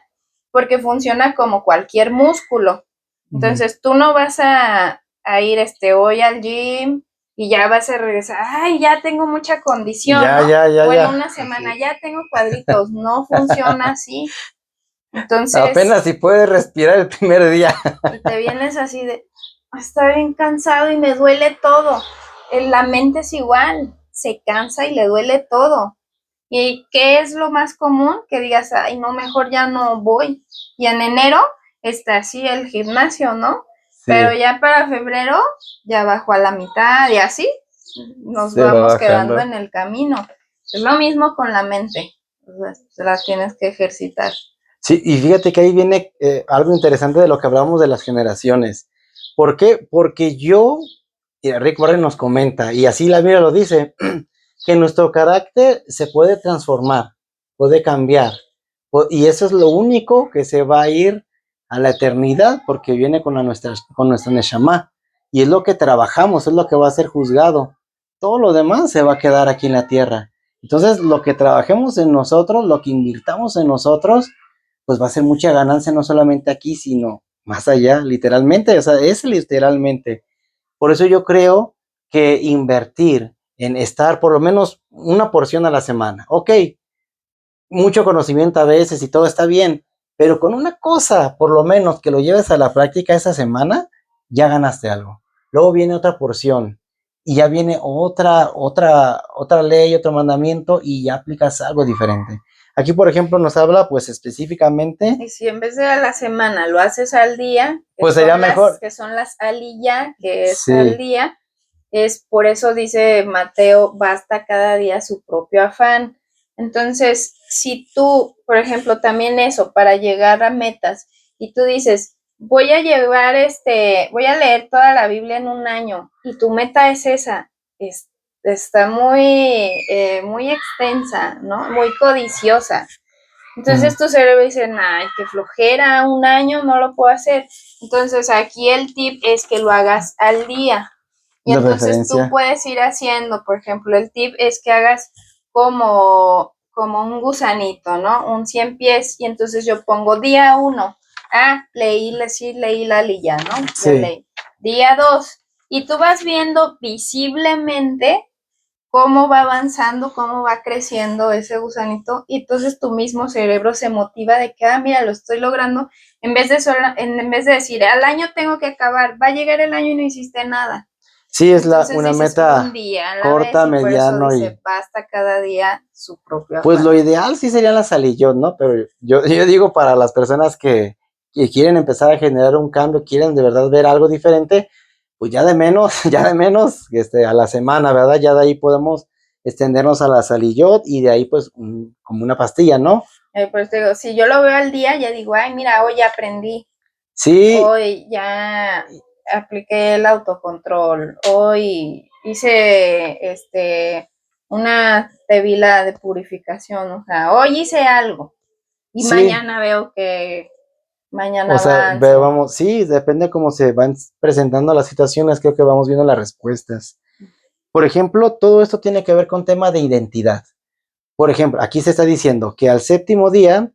Speaker 2: porque funciona como cualquier músculo. Entonces tú no vas a ir hoy al gym y ya vas a regresar, ay, ya tengo mucha condición,
Speaker 1: Ya,
Speaker 2: ¿no?
Speaker 1: ya, ya,
Speaker 2: O en
Speaker 1: ya.
Speaker 2: una semana ya tengo cuadritos, no funciona así. Entonces,
Speaker 1: Apenas si puedes respirar el primer día.
Speaker 2: y te vienes así de, está bien cansado y me duele todo. La mente es igual, se cansa y le duele todo. ¿Y qué es lo más común? Que digas, ay, no, mejor ya no voy. Y en enero está así el gimnasio, ¿no? Pero
Speaker 1: Sí,
Speaker 2: ya para febrero ya bajó a la mitad y así nos
Speaker 1: se va
Speaker 2: vamos quedando
Speaker 1: bajando.
Speaker 2: en el camino. Es lo mismo con la mente, la tienes que ejercitar.
Speaker 1: Sí, y fíjate que ahí viene algo interesante de lo que hablábamos de las generaciones. ¿Por qué? Porque y Rick Warren nos comenta, y así la Biblia lo dice, que nuestro carácter se puede transformar, puede cambiar, y eso es lo único que se va a ir a la eternidad, porque viene con nuestra Neshama, y es lo que trabajamos, es lo que va a ser juzgado. Todo lo demás se va a quedar aquí en la tierra. Entonces, lo que trabajemos en nosotros, lo que invirtamos en nosotros, pues va a ser mucha ganancia no solamente aquí, sino más allá, literalmente, o sea, es literalmente. Por eso yo creo que invertir en estar por lo menos una porción a la semana, ok, mucho conocimiento a veces y todo está bien, pero con una cosa, por lo menos que lo lleves a la práctica esa semana, ya ganaste algo. Luego viene otra porción y ya viene otra ley, otro mandamiento y ya aplicas algo diferente. Aquí, por ejemplo, nos habla pues específicamente,
Speaker 2: Y si en vez de a la semana lo haces al día,
Speaker 1: pues sería mejor.
Speaker 2: que son las aliyah, que es al
Speaker 1: Sí.
Speaker 2: día, es por eso dice Mateo, basta cada día su propio afán. Entonces, si tú, por ejemplo, también eso, para llegar a metas, y tú dices, voy a llevar voy a leer toda la Biblia en un año, y tu meta es esa, está muy extensa, ¿no? Muy codiciosa. Entonces tu cerebro dice, ay, qué flojera, un año no lo puedo hacer. Entonces aquí el tip es que lo hagas al día. Y
Speaker 1: De
Speaker 2: entonces tú
Speaker 1: preferencia.
Speaker 2: puedes ir haciendo, por ejemplo, el tip es que hagas como un gusanito, ¿no? Un 100 pies, y entonces yo pongo día 1. Sí, leí la lilla, ¿no? Ya
Speaker 1: Sí,
Speaker 2: leí. Día 2. Y tú vas viendo visiblemente cómo va avanzando, cómo va creciendo ese gusanito, y entonces tu mismo cerebro se motiva de que, mira, lo estoy logrando, en vez de decir, al año tengo que acabar, va a llegar el año y no hiciste nada.
Speaker 1: sí, es
Speaker 2: Entonces
Speaker 1: una
Speaker 2: dices un
Speaker 1: meta
Speaker 2: día a la vez,
Speaker 1: corta,
Speaker 2: y por eso
Speaker 1: mediano
Speaker 2: dice,
Speaker 1: y
Speaker 2: basta cada día su propio
Speaker 1: pues lo
Speaker 2: afán.
Speaker 1: ideal sí serían las salillot, ¿no? Pero yo digo para las personas que quieren empezar a generar un cambio, quieren de verdad ver algo diferente, pues ya de menos, ya de menos, a la semana, ¿verdad? Ya de ahí podemos extendernos a la salillot y de ahí pues como una pastilla, ¿no?
Speaker 2: Pues te digo, si yo lo veo al día, ya digo, ay, mira, hoy ya aprendí,
Speaker 1: Sí,
Speaker 2: hoy ya apliqué el autocontrol, hoy hice una tevila de purificación, o sea, hoy hice algo y
Speaker 1: sí,
Speaker 2: mañana veo que
Speaker 1: o
Speaker 2: mañana
Speaker 1: sea,
Speaker 2: avanzo.
Speaker 1: vamos, sí, depende cómo se van presentando las situaciones, creo que vamos viendo las respuestas. Por ejemplo, todo esto tiene que ver con tema de identidad. Por ejemplo, aquí se está diciendo que al séptimo día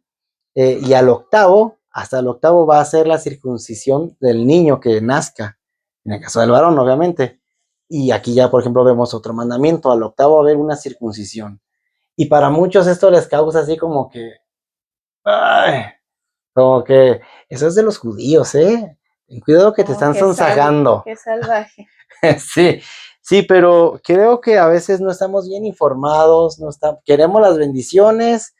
Speaker 1: y al octavo, hasta el octavo va a ser la circuncisión del niño que nazca, en el caso del varón, obviamente. Y aquí ya, por ejemplo, vemos otro mandamiento, al octavo va a haber una circuncisión. Y para muchos esto les causa así como que, ay, como que eso es de los judíos, ¿eh? Ten cuidado que te
Speaker 2: Oh,
Speaker 1: están sonsagando.
Speaker 2: qué salvaje.
Speaker 1: Sí, sí, pero creo que a veces no estamos bien informados, queremos las bendiciones.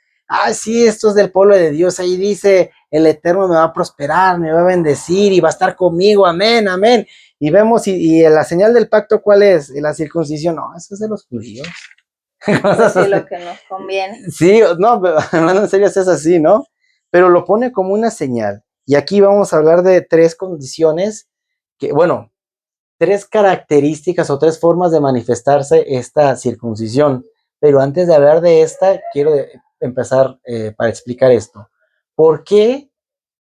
Speaker 1: Sí, esto es del pueblo de Dios. Ahí dice, el Eterno me va a prosperar, me va a bendecir y va a estar conmigo. Amén, amén. Y vemos, y la señal del pacto, ¿cuál es? La circuncisión. No, eso es de los judíos.
Speaker 2: Pues
Speaker 1: Cosas
Speaker 2: sí,
Speaker 1: así.
Speaker 2: lo que nos conviene.
Speaker 1: Sí, no, pero hablando en serio, es así, ¿no? Pero lo pone como una señal. Y aquí vamos a hablar de tres condiciones que, bueno, tres características o tres formas de manifestarse esta circuncisión. Pero antes de hablar de esta, quiero empezar para explicar esto. ¿Por qué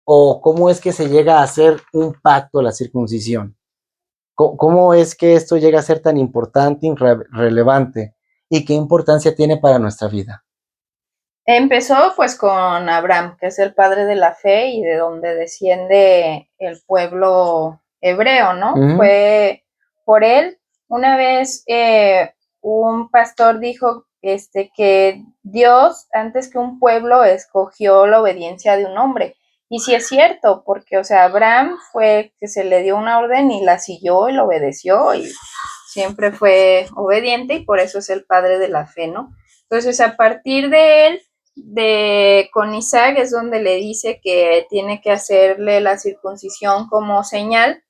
Speaker 1: o cómo es que se llega a hacer un pacto la circuncisión? ¿Cómo es que esto llega a ser tan importante y relevante? ¿Y qué importancia tiene para nuestra vida?
Speaker 2: Empezó pues con Abraham, que es el padre de la fe y de donde desciende el pueblo hebreo, ¿no?
Speaker 1: Ujú.
Speaker 2: Fue por él. Una vez un pastor dijo que Dios, antes que un pueblo, escogió la obediencia de un hombre. Y sí es cierto, porque, o sea, Abraham fue que se le dio una orden y la siguió y la obedeció y siempre fue obediente, y por eso es el padre de la fe, ¿no? Entonces, a partir de él, con Isaac es donde le dice que tiene que hacerle la circuncisión como señal,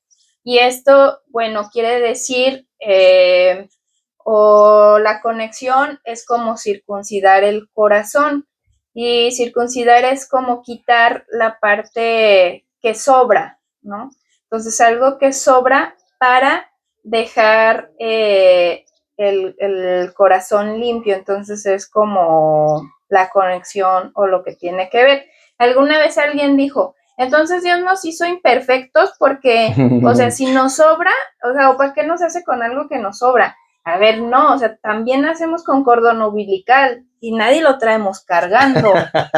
Speaker 2: y esto, bueno, quiere decir, o la conexión es como circuncidar el corazón, y circuncidar es como quitar la parte que sobra, ¿no? Entonces, algo que sobra para dejar el corazón limpio, entonces es como la conexión o lo que tiene que ver. Alguna vez alguien dijo, entonces Dios nos hizo imperfectos porque, o sea, si nos sobra, o sea, ¿o para qué nos hace con algo que nos sobra? A ver, no, o sea, también hacemos con cordón umbilical y nadie lo traemos cargando,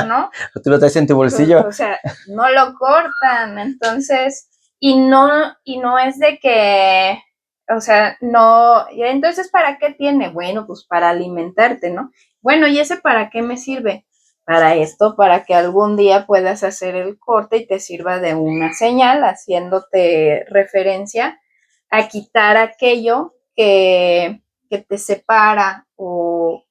Speaker 2: ¿no?
Speaker 1: ¿Tú lo traes en tu bolsillo?
Speaker 2: O sea, no lo cortan, entonces, y no es de que, o sea, no, y entonces, ¿para qué tiene? Bueno, pues para alimentarte, ¿no? Bueno, ¿y ese para qué me sirve? Para esto, para que algún día puedas hacer el corte y te sirva de una señal, haciéndote referencia a quitar aquello que te separa, o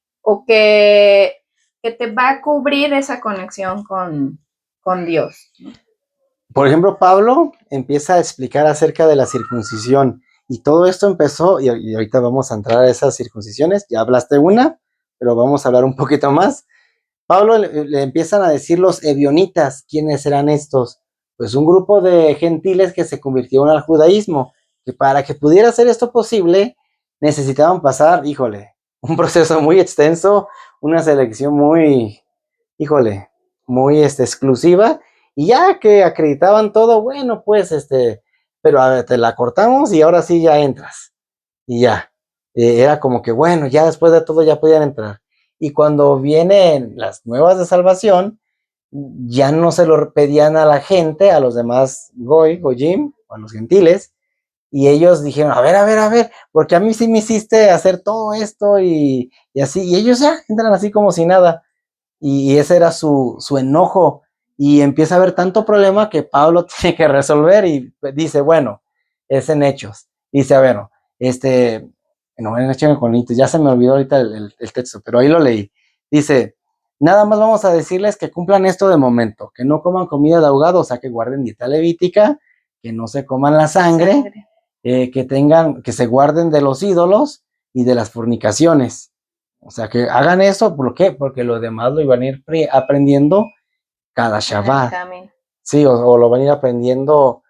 Speaker 2: que te va a cubrir esa conexión con Dios.
Speaker 1: Por ejemplo, Pablo empieza a explicar acerca de la circuncisión y todo esto empezó, y ahorita vamos a entrar a esas circuncisiones, ya hablaste una, pero vamos a hablar un poquito más. Pablo le empiezan a decir los ebionitas. ¿Quiénes eran estos? Pues un grupo de gentiles que se convirtieron al judaísmo, que para que pudiera ser esto posible, necesitaban pasar, híjole, un proceso muy extenso, una selección muy, híjole, muy exclusiva, y ya que acreditaban todo, bueno, pues pero a ver, te la cortamos y ahora sí ya entras. y ya. Era como que, bueno, ya después de todo ya podían entrar. Y cuando vienen las nuevas de salvación, ya no se lo pedían a la gente, a los demás Goyim, a los gentiles, y ellos dijeron, a ver, porque a mí sí me hiciste hacer todo esto y así, y ellos ya entran así como si nada, y ese era su enojo, y empieza a haber tanto problema que Pablo tiene que resolver y dice, bueno, es en Hechos, dice, a ver, no, en Hechos con ya se me olvidó ahorita el texto, pero ahí lo leí, dice, nada más vamos a decirles que cumplan esto de momento, que no coman comida de ahogado, o sea, que guarden dieta levítica, que no se coman la sangre. Que se guarden de los ídolos y de las fornicaciones. O sea, que hagan eso, ¿por qué? Porque los demás lo iban a ir aprendiendo cada Shabbat. Sí, o lo van a ir aprendiendo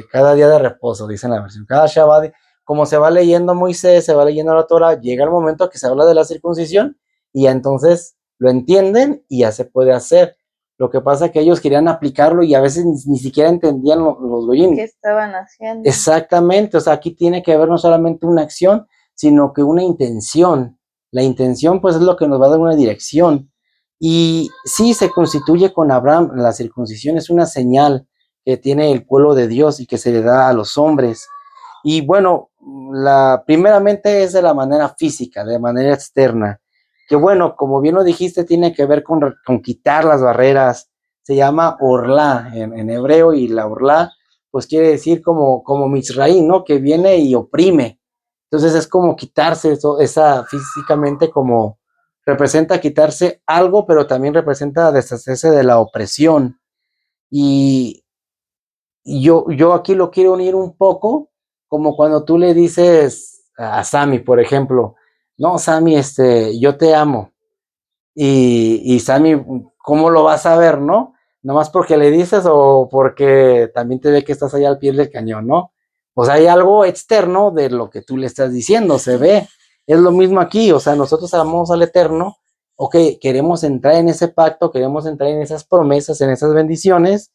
Speaker 1: cada día de reposo, dice en la versión. Cada Shabbat, como se va leyendo Moisés, se va leyendo la Torah, llega el momento que se habla de la circuncisión y ya entonces lo entienden y ya se puede hacer. Lo que pasa es que ellos querían aplicarlo y a veces ni siquiera entendían los goyim.
Speaker 2: ¿Qué estaban haciendo?
Speaker 1: Exactamente, o sea, aquí tiene que haber no solamente una acción, sino que una intención. La intención, pues, es lo que nos va a dar una dirección. Y sí se constituye con Abraham, la circuncisión es una señal que tiene el pueblo de Dios y que se le da a los hombres. Y bueno, primeramente es de la manera física, de manera externa, que bueno, como bien lo dijiste, tiene que ver con quitar las barreras. Se llama orla en hebreo, y la orla pues quiere decir como Misraí, ¿no? Que viene y oprime. Entonces es como quitarse eso, esa físicamente, como representa quitarse algo, pero también representa deshacerse de la opresión. Y yo aquí lo quiero unir un poco, como cuando tú le dices a Sammy, por ejemplo, no, Sammy, yo te amo. Y Sammy, ¿cómo lo vas a ver, no? Nomás porque le dices o porque también te ve que estás ahí al pie del cañón, ¿no? Pues hay algo externo de lo que tú le estás diciendo, se ve. Es lo mismo aquí, o sea, nosotros amamos al Eterno, ok, queremos entrar en ese pacto, queremos entrar en esas promesas, en esas bendiciones,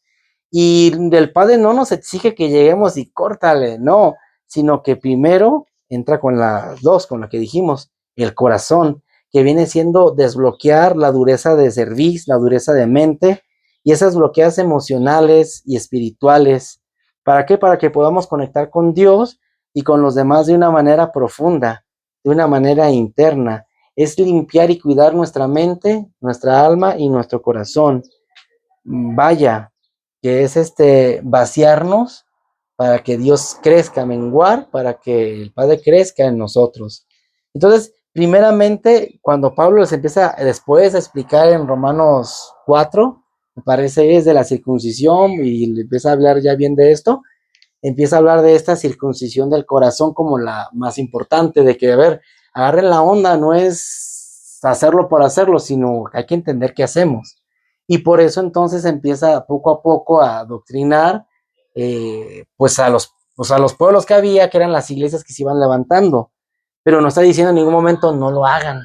Speaker 1: y el Padre no nos exige que lleguemos y córtale, no, sino que primero entra con las dos, con la que dijimos, el corazón, que viene siendo desbloquear la dureza de cerviz, la dureza de mente y esas bloqueadas emocionales y espirituales. ¿Para qué? Para que podamos conectar con Dios y con los demás de una manera profunda, de una manera interna. Es limpiar y cuidar nuestra mente, nuestra alma y nuestro corazón. Vaya, que es vaciarnos para que Dios crezca, menguar, para que el Padre crezca en nosotros. Entonces, primeramente, cuando Pablo les empieza después a explicar en Romanos 4, me parece es de la circuncisión, y le empieza a hablar ya bien de esto, empieza a hablar de esta circuncisión del corazón como la más importante, de que, a ver, agarren la onda, no es hacerlo por hacerlo, sino que hay que entender qué hacemos. Y por eso entonces empieza poco a poco a adoctrinar pues a los pueblos que había, que eran las iglesias que se iban levantando. Pero no está diciendo en ningún momento no lo hagan.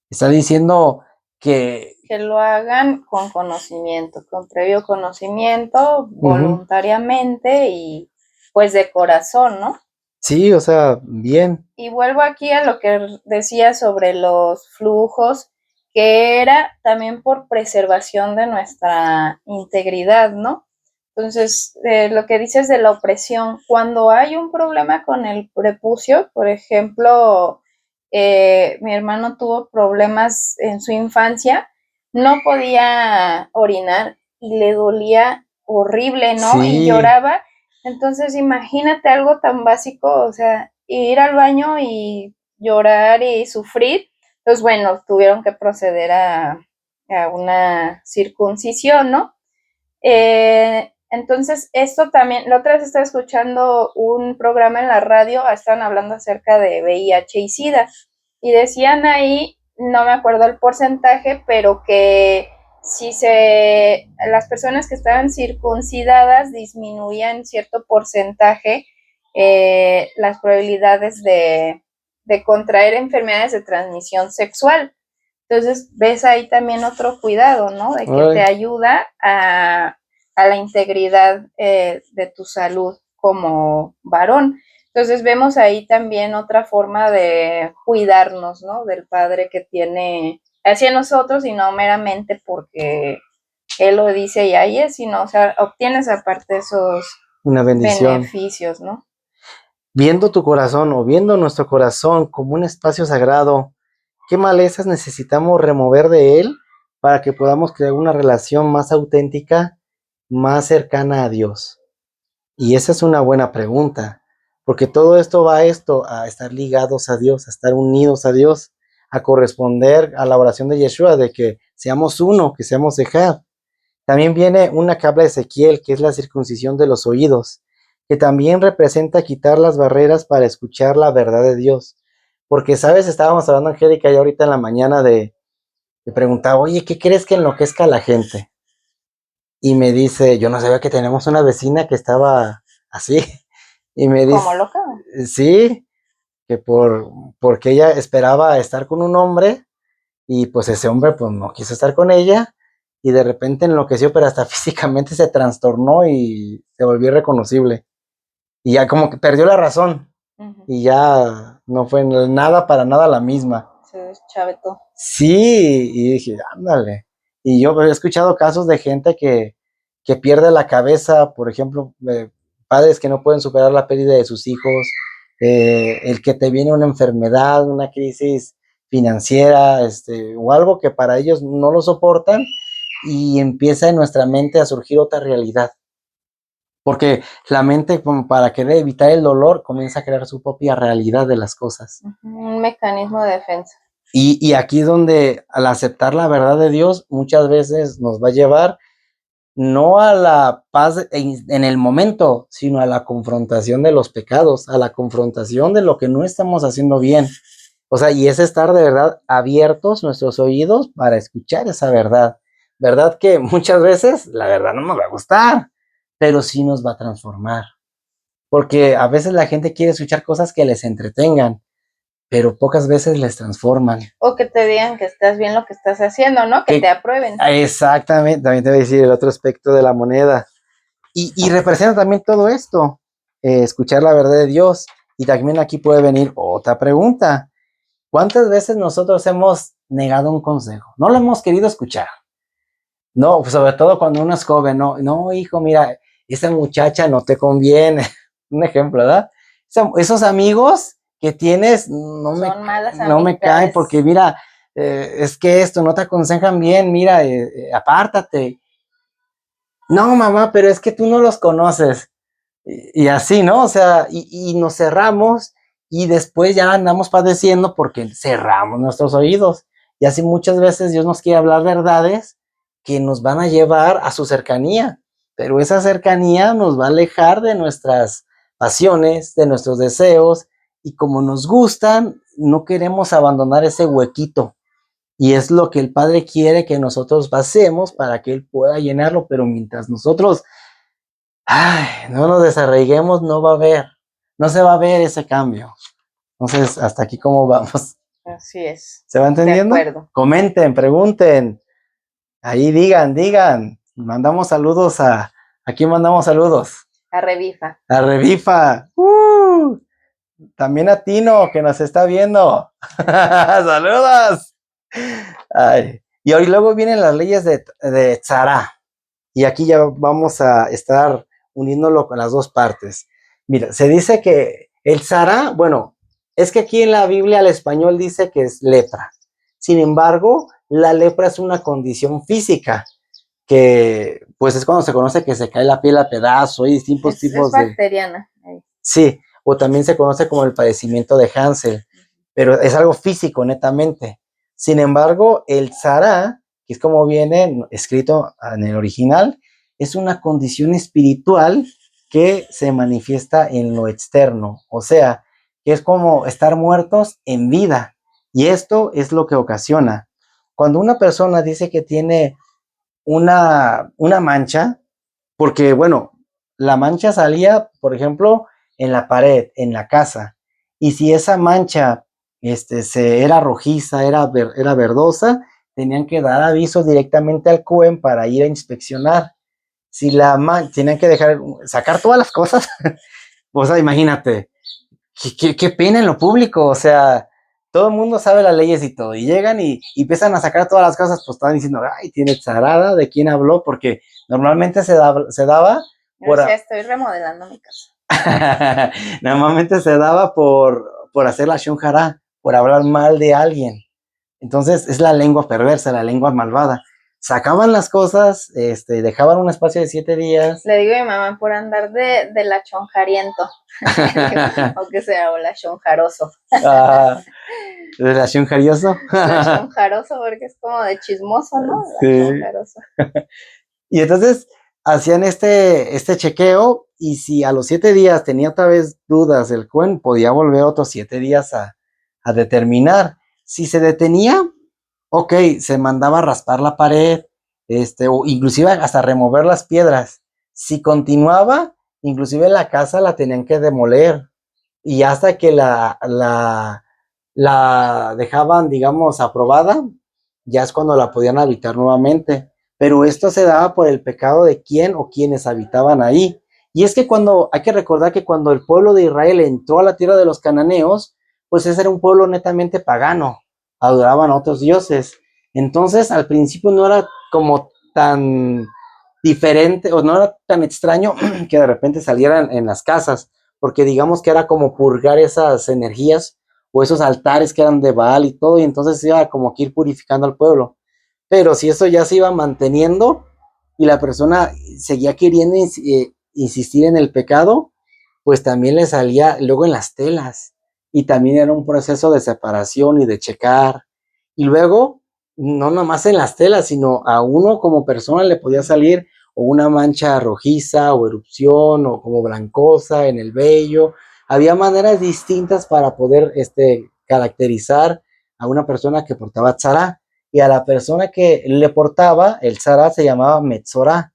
Speaker 1: Está diciendo que
Speaker 2: lo hagan con conocimiento, con previo conocimiento, voluntariamente y pues de corazón, ¿no?
Speaker 1: Sí, o sea, bien.
Speaker 2: Y vuelvo aquí a lo que decía sobre los flujos, que era también por preservación de nuestra integridad, ¿no? Entonces, lo que dices de la opresión, cuando hay un problema con el prepucio, por ejemplo, mi hermano tuvo problemas en su infancia, no podía orinar y le dolía horrible, ¿no? Sí. Y lloraba. Entonces, imagínate algo tan básico, o sea, ir al baño y llorar y sufrir. Pues bueno, tuvieron que proceder a una circuncisión, ¿no? Entonces, esto también, la otra vez estaba escuchando un programa en la radio, estaban hablando acerca de VIH y SIDA, y decían ahí, no me acuerdo el porcentaje, pero que si las personas que estaban circuncidadas disminuían cierto porcentaje las probabilidades de contraer enfermedades de transmisión sexual. Entonces, ves ahí también otro cuidado, ¿no? De que te ayuda a la integridad de tu salud como varón. Entonces vemos ahí también otra forma de cuidarnos, ¿no? Del Padre que tiene hacia nosotros y no meramente porque Él lo dice y ahí es, sino, o sea, obtienes aparte esos
Speaker 1: Una bendición.
Speaker 2: beneficios, ¿no?
Speaker 1: Viendo tu corazón o viendo nuestro corazón como un espacio sagrado, ¿qué malezas necesitamos remover de él para que podamos crear una relación más auténtica, más cercana a Dios? Y esa es una buena pregunta, porque todo esto va a esto, a estar ligados a Dios, a estar unidos a Dios, a corresponder a la oración de Yeshua, de que seamos uno, que seamos Ejad. También viene una que habla de Ezequiel, que es la circuncisión de los oídos, que también representa quitar las barreras para escuchar la verdad de Dios. Porque, ¿sabes? Estábamos hablando, Angélica, y ahorita en la mañana de preguntar, oye, ¿qué crees que enloquezca a la gente? Y me dice, yo no sabía que tenemos una vecina que estaba así. Y me
Speaker 2: Como
Speaker 1: dice,
Speaker 2: loca.
Speaker 1: sí, que porque ella esperaba estar con un hombre y pues ese hombre pues no quiso estar con ella y de repente enloqueció, pero hasta físicamente se trastornó y se volvió irreconocible. Y ya como que perdió la razón y ya no fue nada para nada la misma.
Speaker 2: Se deschavetó.
Speaker 1: Sí, y dije, ándale. Y yo he escuchado casos de gente que pierde la cabeza, por ejemplo, padres que no pueden superar la pérdida de sus hijos, el que te viene una enfermedad, una crisis financiera, o algo que para ellos no lo soportan y empieza en nuestra mente a surgir otra realidad. Porque la mente, como para querer evitar el dolor, comienza a crear su propia realidad de las cosas.
Speaker 2: Un mecanismo de defensa.
Speaker 1: Y aquí donde al aceptar la verdad de Dios muchas veces nos va a llevar no a la paz en el momento, sino a la confrontación de los pecados, a la confrontación de lo que no estamos haciendo bien. O sea, y es estar de verdad abiertos nuestros oídos para escuchar esa verdad. Verdad que muchas veces la verdad no nos va a gustar, pero sí nos va a transformar. Porque a veces la gente quiere escuchar cosas que les entretengan, pero pocas veces les transforman.
Speaker 2: O que te digan que estás bien lo que estás haciendo, ¿no? Que te aprueben.
Speaker 1: Exactamente, también te voy a decir el otro aspecto de la moneda. Y representa también todo esto, escuchar la verdad de Dios. Y también aquí puede venir otra pregunta. ¿Cuántas veces nosotros hemos negado un consejo? No lo hemos querido escuchar. No, pues sobre todo cuando uno es joven, no, hijo, mira, esa muchacha no te conviene. Un ejemplo, ¿verdad? Esos amigos que tienes
Speaker 2: Son malas
Speaker 1: no me caen
Speaker 2: amistades.
Speaker 1: porque mira, es que esto no te aconsejan bien, mira, apártate. No, mamá, pero es que tú no los conoces. Y así, ¿no? O sea, y nos cerramos y después ya andamos padeciendo porque cerramos nuestros oídos. Y así muchas veces Dios nos quiere hablar verdades que nos van a llevar a su cercanía, pero esa cercanía nos va a alejar de nuestras pasiones, de nuestros deseos, y como nos gustan, no queremos abandonar ese huequito. Y es lo que el Padre quiere que nosotros pasemos para que Él pueda llenarlo, pero mientras nosotros no nos desarraiguemos, no se va a ver ese cambio. Entonces, hasta aquí cómo vamos.
Speaker 2: Así es.
Speaker 1: ¿Se va entendiendo?
Speaker 2: De acuerdo.
Speaker 1: Comenten, pregunten. Ahí digan. Mandamos saludos ¿a quién mandamos saludos?
Speaker 2: A Revifa.
Speaker 1: A Revifa. También a Tino, que nos está viendo. ¡Saludos! Ay. Y hoy luego vienen las leyes de Tzara. Y aquí ya vamos a estar uniéndolo con las dos partes. Mira, se dice que el Tzara, bueno, es que aquí en la Biblia al español dice que es lepra. Sin embargo, la lepra es una condición física que pues es cuando se conoce que se cae la piel a pedazos y distintos tipos
Speaker 2: es bacteriana.
Speaker 1: Sí, o también se conoce como el padecimiento de Hansel, pero es algo físico netamente. Sin embargo, el Tzara, que es como viene escrito en el original, es una condición espiritual que se manifiesta en lo externo, o sea, que es como estar muertos en vida. Y esto es lo que ocasiona. Cuando una persona dice que tiene una mancha, porque bueno, la mancha salía, por ejemplo, en la pared, en la casa, y si esa mancha era rojiza, era verdosa, tenían que dar aviso directamente al Cohen para ir a inspeccionar. Si tenían que sacar todas las cosas, o sea, imagínate, qué pena en lo público, o sea, todo el mundo sabe las leyes y todo, y llegan y empiezan a sacar todas las cosas, pues estaban diciendo, ay, tiene charada, ¿de quién habló? Porque normalmente se daba
Speaker 2: Yo
Speaker 1: por,
Speaker 2: decía, estoy remodelando mi casa.
Speaker 1: normalmente se daba por hacer la shunjara, por hablar mal de alguien. Entonces es la lengua perversa, la lengua malvada. Sacaban las cosas, dejaban un espacio de 7 días.
Speaker 2: Le digo a mi mamá por andar de la chonjariento. O que sea, o la chonjaroso.
Speaker 1: ¿De la shunjarioso?
Speaker 2: La chonjaroso porque es como de chismoso, ¿no? La
Speaker 1: Sí.
Speaker 2: chonjaroso.
Speaker 1: Y entonces hacían este chequeo y si a los 7 días tenía otra vez dudas el Cohen, podía volver otros 7 días a determinar. Si se detenía, ok, se mandaba a raspar la pared, o inclusive hasta remover las piedras. Si continuaba, inclusive la casa la tenían que demoler y hasta que la dejaban, digamos, aprobada, ya es cuando la podían habitar nuevamente. Pero esto se daba por el pecado de quién o quienes habitaban ahí. Y es que hay que recordar que cuando el pueblo de Israel entró a la tierra de los cananeos, pues ese era un pueblo netamente pagano, adoraban a otros dioses. Entonces, al principio no era como tan diferente o no era tan extraño que de repente salieran en las casas, porque digamos que era como purgar esas energías o esos altares que eran de Baal y todo, y entonces iba como que ir purificando al pueblo. Pero si eso ya se iba manteniendo y la persona seguía queriendo insistir en el pecado, pues también le salía luego en las telas. Y también era un proceso de separación y de checar. Y luego, no nomás en las telas, sino a uno como persona le podía salir o una mancha rojiza o erupción o como blancosa en el vello. Había maneras distintas para poder caracterizar a una persona que portaba tzara y a la persona que le portaba el tzara se llamaba metzora.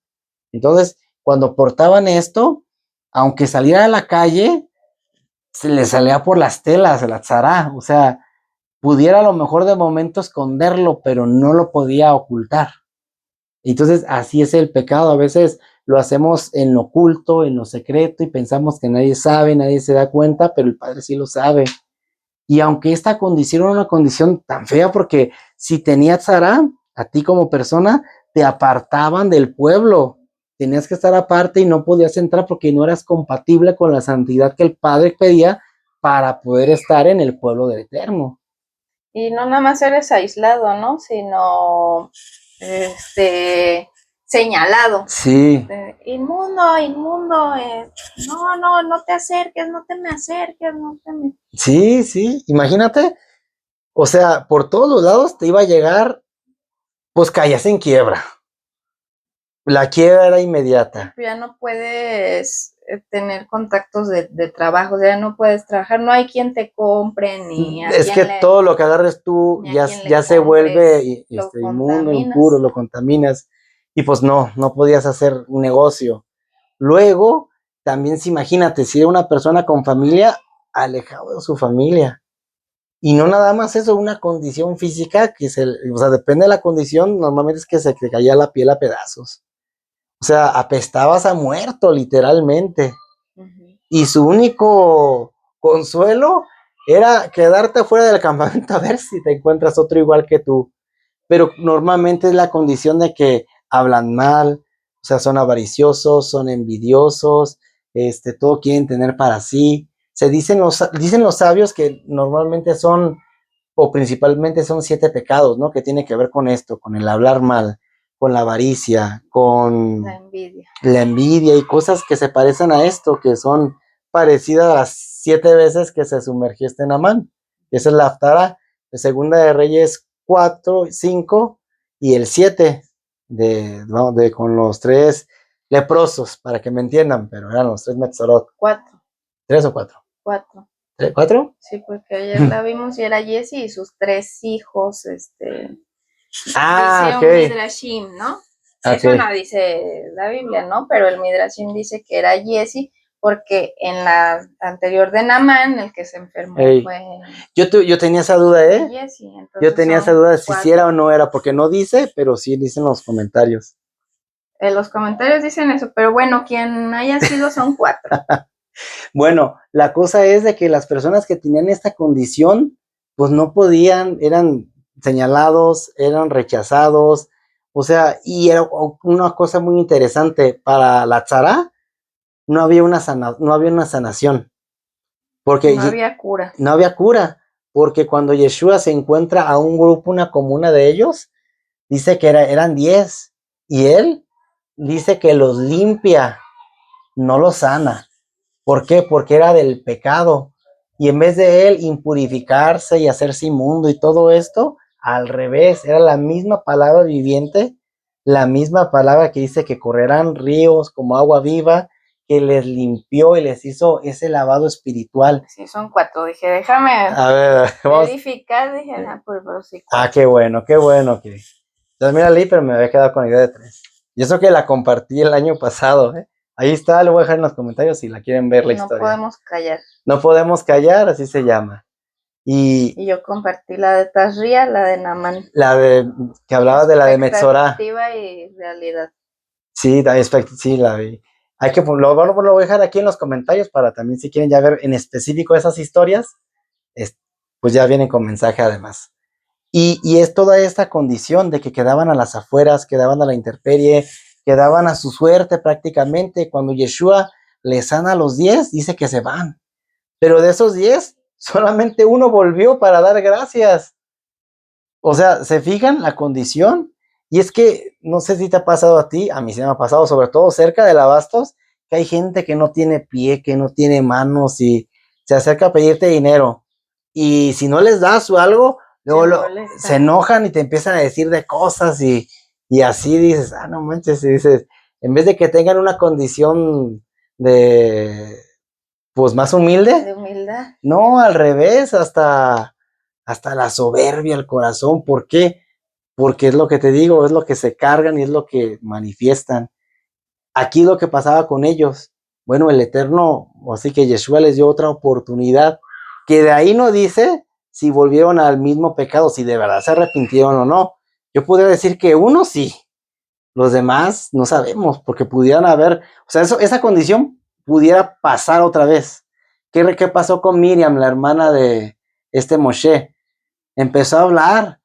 Speaker 1: Entonces, cuando portaban esto, aunque saliera a la calle, se le salía por las telas, la tzara, o sea, pudiera a lo mejor de momento esconderlo, pero no lo podía ocultar. Entonces, así es el pecado, a veces lo hacemos en lo oculto, en lo secreto, y pensamos que nadie sabe, nadie se da cuenta, pero el Padre sí lo sabe. Y aunque esta condición era una condición tan fea, porque si tenías tzara, a ti como persona, te apartaban del pueblo. Tenías que estar aparte y no podías entrar porque no eras compatible con la santidad que el Padre pedía para poder estar en el pueblo del Eterno.
Speaker 2: Y no nada más eres aislado, ¿no? Sino señalado.
Speaker 1: Sí.
Speaker 2: Inmundo, inmundo, no te acerques, no te me acerques, no te me...
Speaker 1: Sí, imagínate, o sea, por todos los lados te iba a llegar, pues caías en quiebra. La quiebra era inmediata.
Speaker 2: Ya no puedes tener contactos de trabajo, o sea, no puedes trabajar, no hay quien te compre, ni a
Speaker 1: Es que todo lo que agarres tú ya se vuelve inmundo, impuro, lo contaminas. Y pues no podías hacer un negocio. Luego, también imagínate, si era una persona con familia, alejado de su familia. Y no nada más eso, una condición física o sea, depende de la condición, normalmente es que se te caía la piel a pedazos. O sea, apestabas a muerto, literalmente. Y su único consuelo era quedarte fuera del campamento a ver si te encuentras otro igual que tú. Pero normalmente es la condición de que hablan mal, o sea, son avariciosos, son envidiosos, todo quieren tener para sí. Dicen los sabios que normalmente son, o principalmente son 7 pecados, ¿no? Que tiene que ver con esto, con el hablar mal, con la avaricia, con la envidia y cosas que se parecen a esto, que son parecidas a las 7 veces que se sumergiste en Amán. Esa es la Aftara de Segunda de Reyes 4, 5 y el 7 con los 3 leprosos, para que me entiendan, pero eran los 3 Metzorot.
Speaker 2: 4.
Speaker 1: 3 o 4.
Speaker 2: 4.
Speaker 1: ¿4?
Speaker 2: Sí, porque ayer la vimos y era Jessie y sus 3 hijos, dice
Speaker 1: ok.
Speaker 2: un Midrashim, ¿no? Okay. Eso no dice la Biblia, ¿no? Pero el Midrashim dice que era Jessie porque en la anterior de Naamán, el que se enfermó fue...
Speaker 1: Yo tenía esa duda, ¿eh?
Speaker 2: Jessie,
Speaker 1: yo tenía esa duda de si era o no era, porque no dice, pero sí dicen los comentarios.
Speaker 2: Los comentarios dicen eso, pero bueno, quien haya sido son 4.
Speaker 1: Bueno, la cosa es de que las personas que tenían esta condición, pues no podían, eran señalados, eran rechazados, o sea, y era una cosa muy interesante, para la tzara no había una sanación, porque
Speaker 2: No había cura.
Speaker 1: no había cura, porque cuando Yeshua se encuentra a un grupo, una comuna de ellos, dice que eran 10, y él dice que los limpia, no los sana. ¿Por qué? Porque era del pecado. Y en vez de él impurificarse y hacerse inmundo y todo esto, al revés, era la misma palabra viviente, la misma palabra que dice que correrán ríos como agua viva, que les limpió y les hizo ese lavado espiritual.
Speaker 2: Sí, son 4. Dije, déjame
Speaker 1: A ver, vamos.
Speaker 2: verificar. Dije, pero sí, 4.
Speaker 1: Ah, qué bueno, qué bueno. Entonces, mira, leí, pero me había quedado con la idea de 3. Y eso que la compartí el año pasado, ¿eh? Ahí está, lo voy a dejar en los comentarios si la quieren ver la historia.
Speaker 2: No podemos callar.
Speaker 1: No podemos callar, así se llama.
Speaker 2: Y yo compartí la de Tashria, la de Naman.
Speaker 1: La de que hablaba de la de Metzorah.
Speaker 2: Expectativa y realidad.
Speaker 1: Sí, sí, la vi. Hay que lo voy a dejar aquí en los comentarios para también si quieren ya ver en específico esas historias, pues ya vienen con mensaje además. Y es toda esta condición de que quedaban a las afueras, quedaban a la intemperie, quedaban a su suerte prácticamente. Cuando Yeshua les sana a los 10, dice que se van. Pero de esos 10, solamente uno volvió para dar gracias. O sea, ¿se fijan la condición? Y es que, no sé si te ha pasado a ti, a mí se me ha pasado, sobre todo cerca del Abastos, que hay gente que no tiene pie, que no tiene manos y se acerca a pedirte dinero. Y si no les das o algo, luego se enojan y te empiezan a decir de cosas y así dices, ah, no manches, y dices, en vez de que tengan una condición de, pues más humilde.
Speaker 2: De humildad.
Speaker 1: No, al revés, hasta la soberbia, el corazón. ¿Por qué? Porque es lo que te digo, es lo que se cargan y es lo que manifiestan. Aquí lo que pasaba con ellos, bueno, el Eterno, así que Yeshua les dio otra oportunidad, que de ahí no dice si volvieron al mismo pecado, si de verdad se arrepintieron o no. Yo podría decir que uno sí, los demás no sabemos, porque pudieran haber, o sea, esa condición pudiera pasar otra vez. ¿Qué pasó con Miriam, la hermana de Moshe? Empezó a hablar,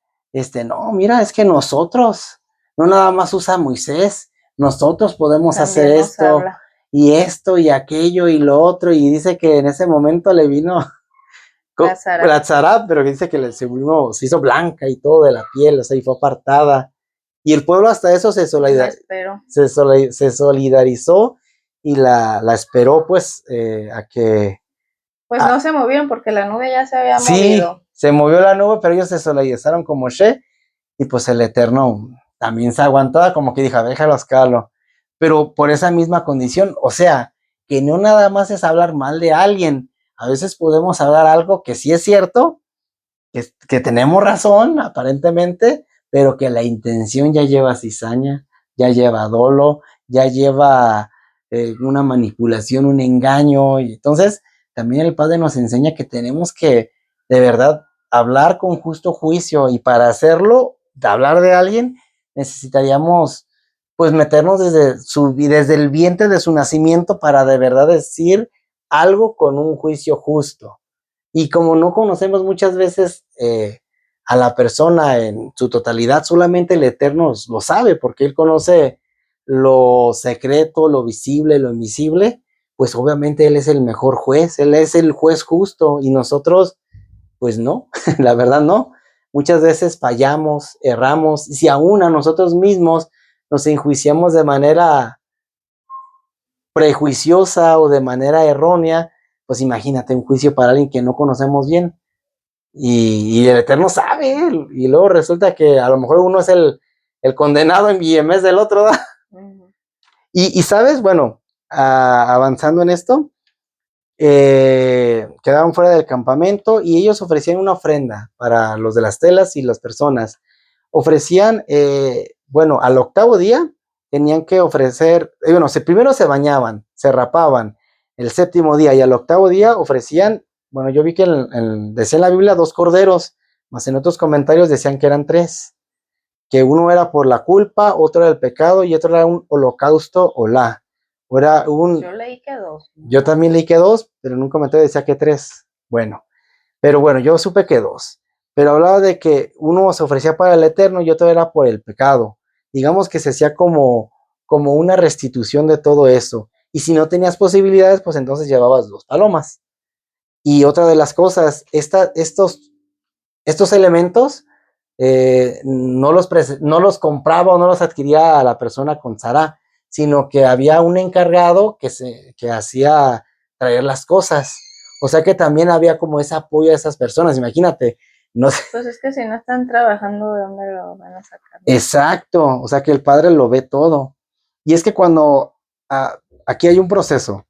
Speaker 1: no, mira, es que nosotros, no nada más usa Moisés, nosotros podemos también hacer esto, y esto, y aquello, y lo otro, y dice que en ese momento le vino la tzara, pero dice que se hizo blanca y todo de la piel, o sea, y fue apartada, y el pueblo hasta eso se solidarizó y la esperó, pues, a que...
Speaker 2: Pues no se movieron porque la nube ya se había movido.
Speaker 1: Se movió la nube, pero ellos se solidarizaron con Moshe y pues el Eterno también se aguantaba, como que dijo, déjalos calo. Pero por esa misma condición, o sea, que no nada más es hablar mal de alguien, a veces podemos hablar algo que sí es cierto, que tenemos razón aparentemente, pero que la intención ya lleva cizaña, ya lleva dolo, ya lleva una manipulación, un engaño, y entonces también el Padre nos enseña que tenemos que de verdad hablar con justo juicio, y para hacerlo, de hablar de alguien, necesitaríamos pues meternos desde el vientre de su nacimiento para de verdad decir algo con un juicio justo. Y como no conocemos muchas veces a la persona en su totalidad, solamente el Eterno lo sabe, porque Él conoce lo secreto, lo visible, lo invisible, pues obviamente Él es el mejor juez, Él es el juez justo, y nosotros, pues no, la verdad no. Muchas veces fallamos, erramos, y si aún a nosotros mismos nos enjuiciamos de manera prejuiciosa o de manera errónea, pues imagínate un juicio para alguien que no conocemos bien. Y el Eterno sabe, y luego resulta que a lo mejor uno es el condenado en vez del otro, ¿da? Uh-huh. Y sabes, bueno, avanzando en esto, quedaban fuera del campamento y ellos ofrecían una ofrenda para los de las telas y las personas. Ofrecían, bueno, al octavo día tenían que ofrecer, bueno, primero se bañaban, se rapaban, el séptimo día y al octavo día ofrecían, bueno, yo vi que decía en la Biblia 2 corderos, más en otros comentarios decían que eran 3, que uno era por la culpa, otro era el pecado y otro era un holocausto olá.
Speaker 2: Yo leí que 2.
Speaker 1: Yo también leí que 2, pero nunca me decía que 3. Bueno, pero bueno, yo supe que 2. Pero hablaba de que uno se ofrecía para el eterno y otro era por el pecado. Digamos que se hacía como una restitución de todo eso. Y si no tenías posibilidades, pues entonces llevabas 2 palomas. Y otra de las cosas, estos elementos no los compraba o no los adquiría a la persona con Sara, sino que había un encargado que hacía traer las cosas. O sea que también había como ese apoyo a esas personas, imagínate. No sé.
Speaker 2: Pues es que si no están trabajando, ¿de dónde lo van a sacar?
Speaker 1: Exacto, o sea que el padre lo ve todo. Y es que cuando aquí hay un proceso,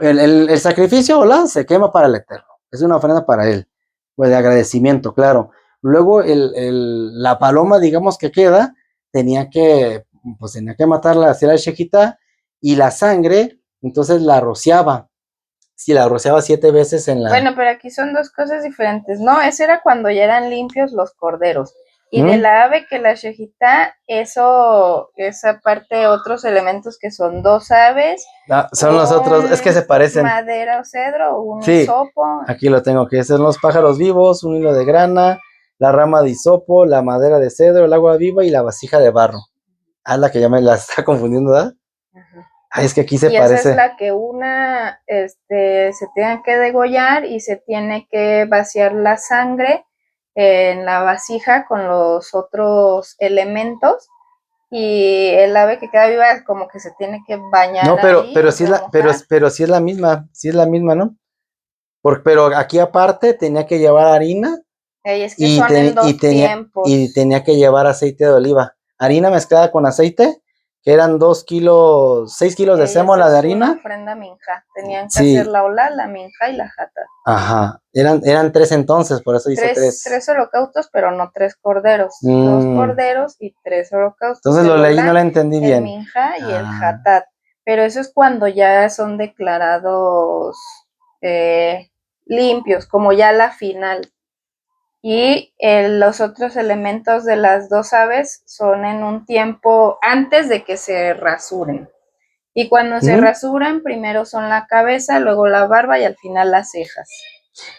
Speaker 1: el sacrificio, ¿verdad? Se quema para el eterno, es una ofrenda para él, pues de agradecimiento, claro. Luego la paloma, digamos que queda, tenía que matarla, hacer la shejitá, y la sangre, entonces la rociaba. Si la rociaba 7 veces en la...
Speaker 2: Bueno, pero aquí son 2 cosas diferentes. No, ese era cuando ya eran limpios los corderos. Y de la ave que la shejitá, esa parte, otros elementos que son 2 aves.
Speaker 1: Son los otros, es que se parecen.
Speaker 2: Madera o cedro, un
Speaker 1: Sí,
Speaker 2: hisopo.
Speaker 1: aquí lo tengo, que son los pájaros vivos, un hilo de grana, la rama de hisopo, la madera de cedro, el agua viva y la vasija de barro. Ah, la que ya me la está confundiendo, ¿verdad?
Speaker 2: Ajá.
Speaker 1: Ay, es que aquí se
Speaker 2: y
Speaker 1: parece.
Speaker 2: Esa es la que se tiene que degollar y se tiene que vaciar la sangre en la vasija con los otros elementos, y el ave que queda viva como que se tiene que bañar.
Speaker 1: No, pero,
Speaker 2: ahí,
Speaker 1: pero sí es la, pero sí es la misma, ¿no? Pero aquí aparte tenía que llevar harina
Speaker 2: es que son en 2 tiempos.
Speaker 1: y tenía que llevar aceite de oliva. Harina mezclada con aceite, que eran 2 kilos, 6 kilos de sémola de harina.
Speaker 2: Una ofrenda minja. Tenían que hacer la olá, la minja y la jata.
Speaker 1: Ajá, eran 3 entonces, por eso hice 3.
Speaker 2: 3 holocaustos, pero no 3 corderos. 2 corderos y 3 holocaustos.
Speaker 1: Entonces lo leí, no la entendí bien.
Speaker 2: El minja y el hatat. Pero eso es cuando ya son declarados limpios, como ya la final. Y los otros elementos de las 2 aves son en un tiempo antes de que se rasuren. Y cuando se rasuran, primero son la cabeza, luego la barba y al final las cejas.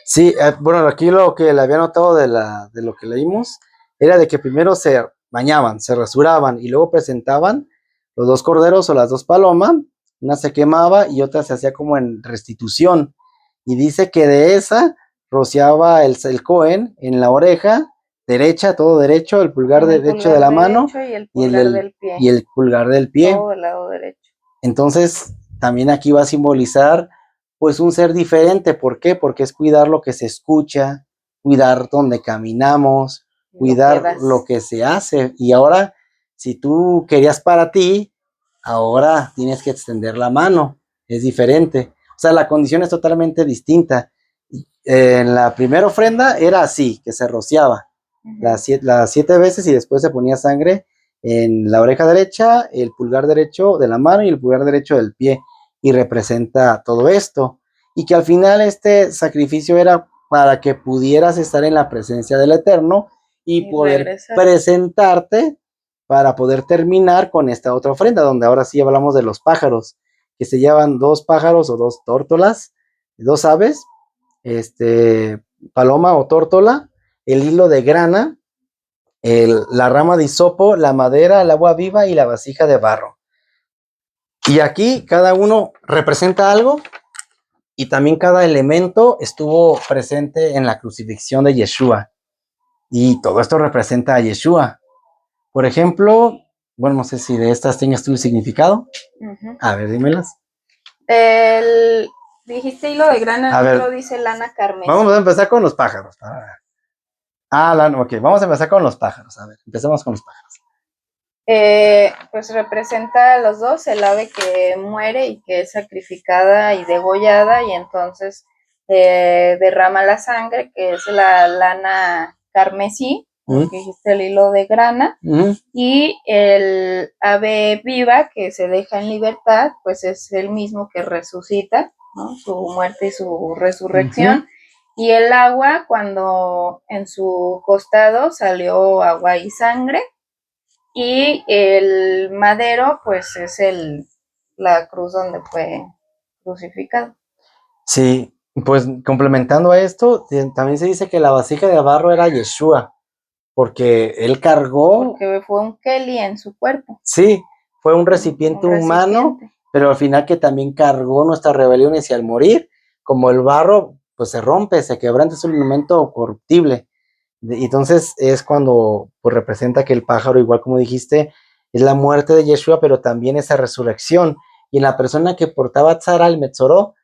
Speaker 1: Sí, bueno, aquí lo que le había notado de lo que leímos era de que primero se bañaban, se rasuraban y luego presentaban los 2 corderos o las 2 palomas, una se quemaba y otra se hacía como en restitución. Y dice que de esa rociaba el Cohen en la oreja derecha, todo derecho, el pulgar derecho de la mano y el pulgar del pie.
Speaker 2: Todo del lado derecho.
Speaker 1: Entonces, también aquí va a simbolizar pues un ser diferente. ¿Por qué? Porque es cuidar lo que se escucha, cuidar donde caminamos, cuidar lo que se hace. Y ahora, si tú querías para ti, ahora tienes que extender la mano. Es diferente. O sea, la condición es totalmente distinta. En la primera ofrenda era así, que se rociaba las 7 veces y después se ponía sangre en la oreja derecha, el pulgar derecho de la mano y el pulgar derecho del pie, y representa todo esto. Y que al final este sacrificio era para que pudieras estar en la presencia del Eterno y poder presentarte para poder terminar con esta otra ofrenda, donde ahora sí hablamos de los pájaros, que se llevan 2 pájaros o 2 tórtolas, 2 aves, paloma o tórtola, el hilo de grana, la rama de hisopo, la madera, el agua viva y la vasija de barro. Y aquí cada uno representa algo, y también cada elemento estuvo presente en la crucifixión de Yeshua. Y todo esto representa a Yeshua. Por ejemplo, bueno, no sé si de estas tengas tú el significado. A ver, dímelas.
Speaker 2: Dijiste hilo de grana, otro dice lana carmesí.
Speaker 1: Vamos a empezar con los pájaros. Ok, vamos a empezar con los pájaros. A ver, empecemos con los pájaros.
Speaker 2: Pues representa a los 2, el ave que muere y que es sacrificada y degollada, y entonces derrama la sangre, que es la lana carmesí, que dijiste el hilo de grana, y el ave viva que se deja en libertad, pues es el mismo que resucita, ¿no? Su muerte y su resurrección. Y el agua, cuando en su costado salió agua y sangre. Y el madero, pues es el la cruz donde fue crucificado.
Speaker 1: Sí, pues complementando a esto, también se dice que la vasija de barro era Yeshua, porque él cargó,
Speaker 2: Porque fue un Kelly en su cuerpo.
Speaker 1: sí, fue un recipiente humano, pero al final que también cargó nuestras rebeliones y al morir, como el barro, pues se rompe, se quebranta, es un elemento corruptible. Entonces es cuando pues, representa que el pájaro, igual como dijiste, es la muerte de Yeshua, pero también esa resurrección. Y en la persona que portaba Tzara, el Metzoró,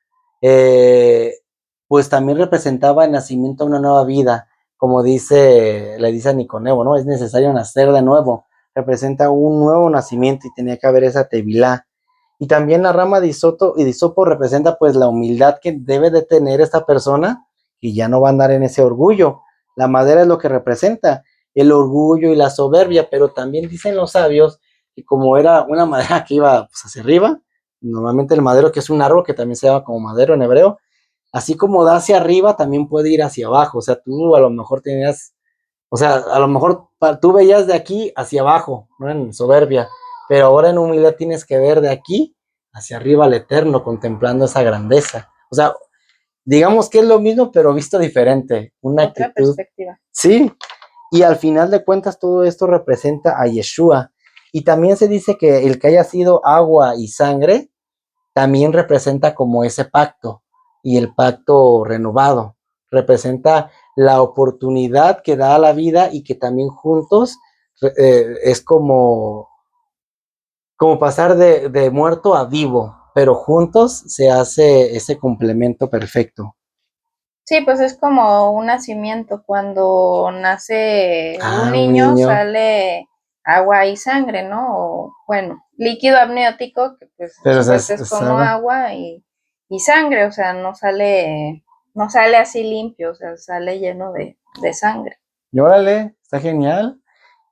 Speaker 1: eh, pues también representaba el nacimiento de una nueva vida, como le dice a Nicodemo, ¿no? Es necesario nacer de nuevo, representa un nuevo nacimiento y tenía que haber esa tevilá. Y también la rama de hisopo representa pues la humildad que debe de tener esta persona y ya no va a andar en ese orgullo. La madera es lo que representa el orgullo y la soberbia, pero también dicen los sabios que como era una madera que iba pues, hacia arriba, normalmente el madero que es un árbol que también se llama como madero en hebreo, así como da hacia arriba también puede ir hacia abajo, o sea, tú a lo mejor tenías, o sea, a lo mejor tú veías de aquí hacia abajo, no en soberbia, pero ahora en humildad tienes que ver de aquí hacia arriba al eterno, contemplando esa grandeza. O sea, digamos que es lo mismo, pero visto diferente. Una
Speaker 2: Otra
Speaker 1: actitud.
Speaker 2: perspectiva.
Speaker 1: Sí, y al final de cuentas todo esto representa a Yeshua. Y también se dice que el que haya sido agua y sangre, también representa como ese pacto y el pacto renovado. Representa la oportunidad que da a la vida y que también juntos es como pasar de muerto a vivo, pero juntos se hace ese complemento perfecto.
Speaker 2: Sí, pues es como un nacimiento. Cuando nace un
Speaker 1: Un
Speaker 2: niño
Speaker 1: niño.
Speaker 2: sale agua y sangre, ¿no? O, bueno, líquido amniótico, que pues
Speaker 1: Pero
Speaker 2: su fuerte es como agua y sangre, o sea, no sale así limpio, o sea, sale lleno de sangre.
Speaker 1: Y órale, está genial.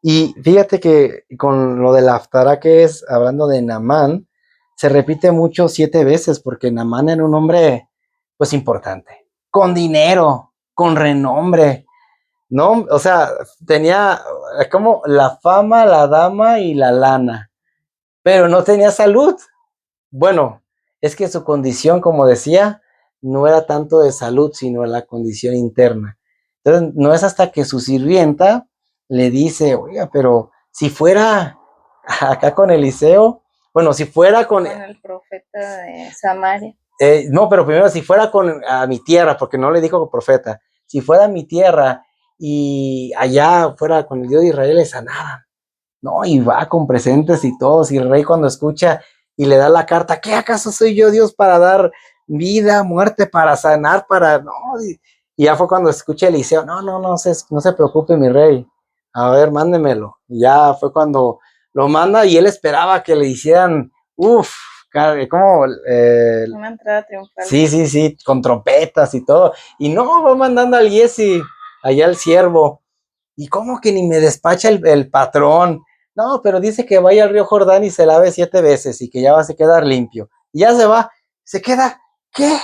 Speaker 1: Y fíjate que con lo de la Haftará que es, hablando de Namán, se repite mucho 7 veces, porque Namán era un hombre, pues, importante, con dinero, con renombre, ¿no? O sea, tenía como la fama, la dama y la lana, pero no tenía salud. Bueno, es que su condición, como decía, no era tanto de salud, sino la condición interna. Entonces, no es hasta que su sirvienta le dice, oiga, pero si fuera acá con Eliseo, bueno, si fuera
Speaker 2: con el profeta de Samaria.
Speaker 1: No, pero primero si fuera a mi tierra, porque no le dijo profeta, si fuera a mi tierra y allá fuera con el Dios de Israel le sanaban. No, y va con presentes y todos, y el rey cuando escucha y le da la carta, ¿qué acaso soy yo Dios para dar vida, muerte, para sanar, para, no, y ya fue cuando escucha Eliseo, no se preocupe mi rey, a ver, mándemelo, y ya fue cuando lo manda y él esperaba que le hicieran, como,
Speaker 2: una entrada triunfal.
Speaker 1: Sí, con trompetas y todo, y no, va mandando al Giesi, allá al siervo, y como que ni me despacha el patrón. No, pero dice que vaya al río Jordán y se lave 7 veces y que ya va a se quedar limpio. Y ya se va, se queda, ¿qué?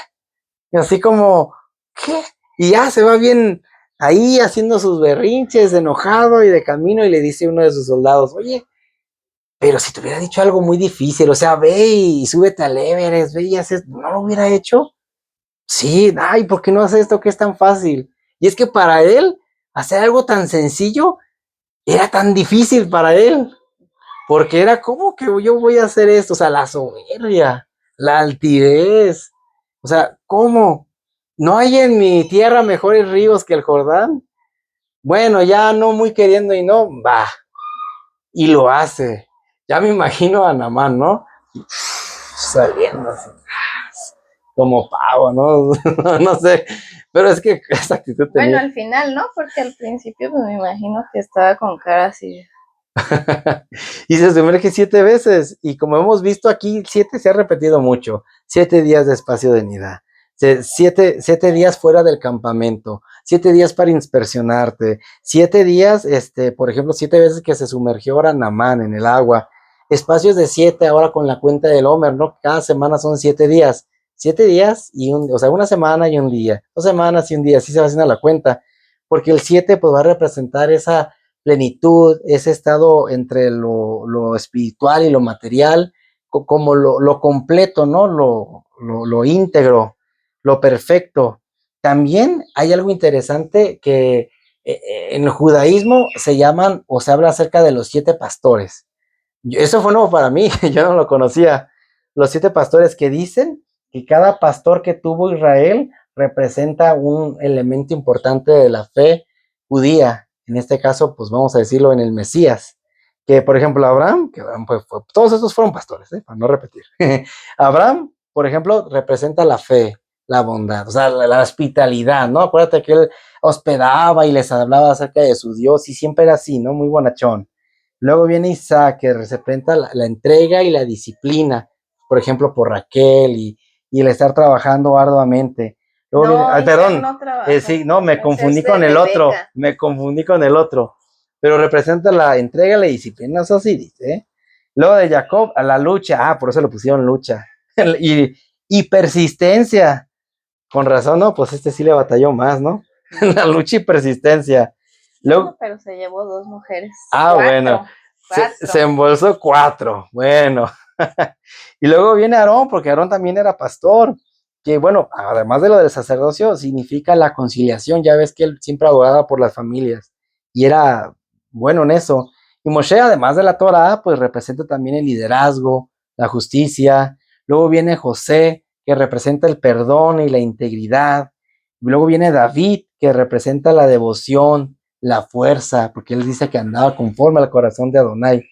Speaker 1: Y así como, ¿qué? Y ya se va bien ahí haciendo sus berrinches, enojado y de camino y le dice uno de sus soldados, oye, pero si te hubiera dicho algo muy difícil, o sea, ve y súbete al Everest, ve y haces, ¿no lo hubiera hecho? Sí, ay, ¿por qué no hace esto que es tan fácil? Y es que para él, hacer algo tan sencillo era tan difícil para él, porque era como que yo voy a hacer esto, o sea, la soberbia, la altivez, o sea, ¿cómo? ¿No hay en mi tierra mejores ríos que el Jordán? Bueno, ya no muy queriendo y no, va, y lo hace. Ya me imagino a Namán, ¿no? Saliendo así, como pavo, ¿no? No sé, pero es que esa actitud tenía.
Speaker 2: Bueno, al final, ¿no? Porque al principio, pues me imagino que estaba con cara así.
Speaker 1: Y se sumerge 7 veces. Y como hemos visto aquí, 7 se ha repetido mucho. 7 días de espacio de nidad. 7 días fuera del campamento. 7 días para inspeccionarte. 7 días, por ejemplo, 7 veces que se sumergió ahora Namán en el agua. Espacios de 7 ahora con la cuenta del Homer, ¿no? Cada semana son 7 días. 7 días o sea, una semana y un día. 2 semanas y un día. Así se va haciendo la cuenta. Porque el 7 pues va a representar esa plenitud, ese estado entre lo espiritual y lo material, como lo completo, ¿no? Lo íntegro, lo perfecto. También hay algo interesante que en el judaísmo se llaman o se habla acerca de los 7 pastores. Eso fue nuevo para mí, yo no lo conocía. Los 7 pastores que dicen que cada pastor que tuvo Israel representa un elemento importante de la fe judía. En este caso, pues vamos a decirlo en el Mesías. Que por ejemplo Abraham, que Abraham todos estos fueron pastores, para no repetir. Abraham, por ejemplo, representa la fe, la bondad, o sea, la hospitalidad, ¿no? Acuérdate que él hospedaba y les hablaba acerca de su Dios y siempre era así, ¿no? Muy bonachón. Luego viene Isaac, que representa la entrega y la disciplina, por ejemplo, por Raquel y el estar trabajando arduamente. Luego viene,
Speaker 2: No, Isaac
Speaker 1: perdón,
Speaker 2: no trabaja.
Speaker 1: sí, no, me
Speaker 2: Ese
Speaker 1: confundí
Speaker 2: es de
Speaker 1: con el otro,
Speaker 2: Rebeca.
Speaker 1: me confundí con el otro, pero representa la entrega y la disciplina, eso sí dice, ¿eh? Luego de Jacob, a la lucha, por eso le pusieron lucha, y persistencia, con razón, ¿no? Pues este sí le batalló más, ¿no? La lucha y persistencia. Luego,
Speaker 2: Bueno, pero se llevó 2 mujeres.
Speaker 1: bueno, se
Speaker 2: 4.
Speaker 1: embolsó 4, bueno. Y luego viene Aarón, porque Aarón también era pastor, que bueno, además de lo del sacerdocio, significa la conciliación, ya ves que él siempre abogaba por las familias, y era bueno en eso. Y Moshe, además de la Torah, pues representa también el liderazgo, la justicia. Luego viene José, que representa el perdón y la integridad. Y luego viene David, que representa la devoción, la fuerza, porque él dice que andaba conforme al corazón de Adonai.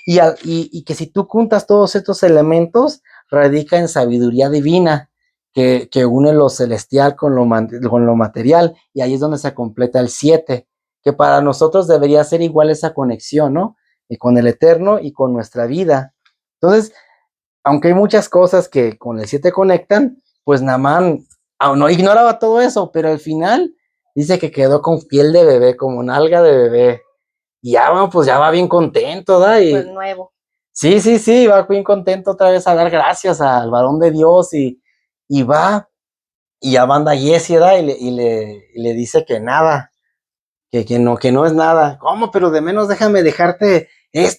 Speaker 1: Y que si tú juntas todos estos elementos, radica en sabiduría divina, que une lo celestial con lo material, y ahí es donde se completa el 7, que para nosotros debería ser igual esa conexión, ¿no? Y con el eterno y con nuestra vida. Entonces, aunque hay muchas cosas que con el 7 conectan, pues Naamán no ignoraba todo eso, pero al final dice que quedó con piel de bebé, como nalga de bebé. Y ya, bueno, pues ya va bien contento, ¿da?
Speaker 2: Pues nuevo.
Speaker 1: Sí, sí, sí, va bien contento otra vez a dar gracias al varón de Dios y va y ya manda a Jesse, ¿da? Y le dice que nada, que no es nada. ¿Cómo? Pero de menos déjame dejarte.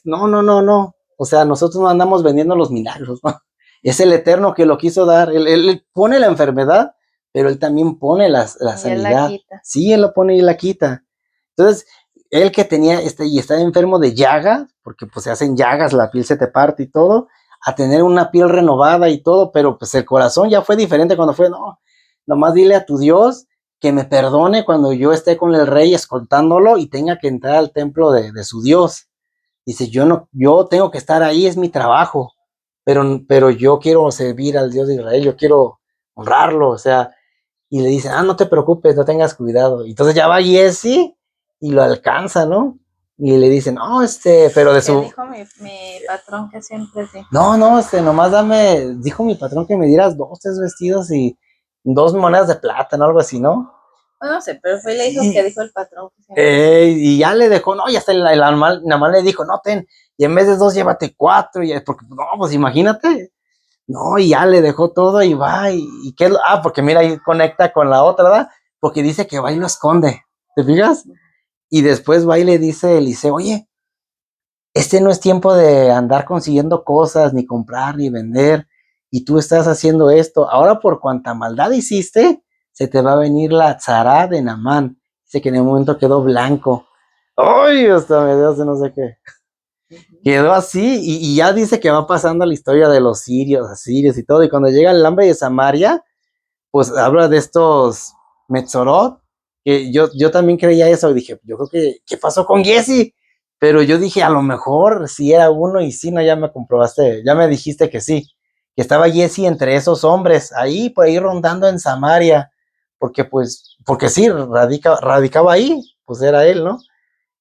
Speaker 1: No, no, no, no. O sea, nosotros no andamos vendiendo los milagros, ¿no? Es el Eterno que lo quiso dar. Él pone la enfermedad, pero él también pone la
Speaker 2: Y él la
Speaker 1: sanidad.
Speaker 2: quita.
Speaker 1: Sí, él lo pone y la quita. Entonces, él que tenía y estaba enfermo de llagas, porque pues se hacen llagas, la piel se te parte y todo, a tener una piel renovada y todo, pero pues el corazón ya fue diferente cuando fue, no, nomás dile a tu Dios que me perdone cuando yo esté con el rey escoltándolo y tenga que entrar al templo de su Dios. Dice, yo tengo que estar ahí, es mi trabajo, pero yo quiero servir al Dios de Israel, yo quiero honrarlo, o sea, y le dice, no te preocupes, no tengas cuidado. Y entonces ya va Jesse y lo alcanza, ¿no? Y le dice, no, pero de
Speaker 2: Que
Speaker 1: su...
Speaker 2: dijo mi patrón que siempre sí.
Speaker 1: No, nomás dijo mi patrón que me dieras 2, 3 vestidos y 2 monedas de plata, ¿no? Algo así, ¿no?
Speaker 2: No sé, pero fue y le dijo que dijo el patrón que siempre.
Speaker 1: Y ya le dejó, no, ya está el animal, nada más le dijo, no, y en vez de 2, llévate 4, porque, no, pues imagínate, no, y ya le dejó todo y va, y qué, porque mira, ahí conecta con la otra, ¿verdad? Porque dice que va y lo esconde, ¿te fijas? Y después va y le dice Eliseo, oye, no es tiempo de andar consiguiendo cosas, ni comprar, ni vender, y tú estás haciendo esto. Ahora por cuanta maldad hiciste, se te va a venir la tzara de Naamán. Dice que en el momento quedó blanco. ¡Ay! Hasta me dio no sé qué. Quedó así, y ya dice que va pasando la historia de los sirios, asirios y todo, y cuando llega el hambre de Samaria, pues habla de estos Metzorot, que yo también creía eso, y dije, yo creo que, ¿qué pasó con Jesse? Pero yo dije, a lo mejor si era uno, y sí, no, ya me comprobaste, ya me dijiste que sí, que estaba Jesse entre esos hombres, ahí, por ahí rondando en Samaria, porque sí, radicaba ahí, pues era él, ¿no?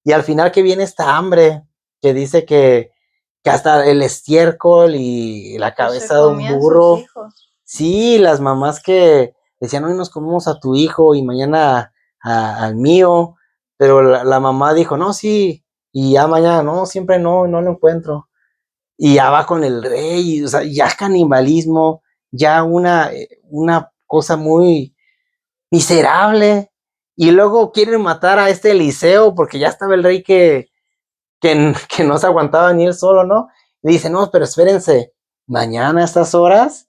Speaker 1: Y al final que viene esta hambre, que dice que hasta el estiércol y la
Speaker 2: Pues se
Speaker 1: cabeza de un
Speaker 2: comían sus
Speaker 1: burro,
Speaker 2: hijos.
Speaker 1: sí, las mamás que decían, hoy nos comemos a tu hijo y mañana al mío, pero la mamá dijo, no, sí, y ya mañana, no, siempre no lo encuentro. Y ya va con el rey, o sea, ya canibalismo, ya una cosa muy miserable. Y luego quieren matar a este Eliseo porque ya estaba el rey que no se aguantaba ni él solo, ¿no? Le dice, no, pero espérense, mañana a estas horas,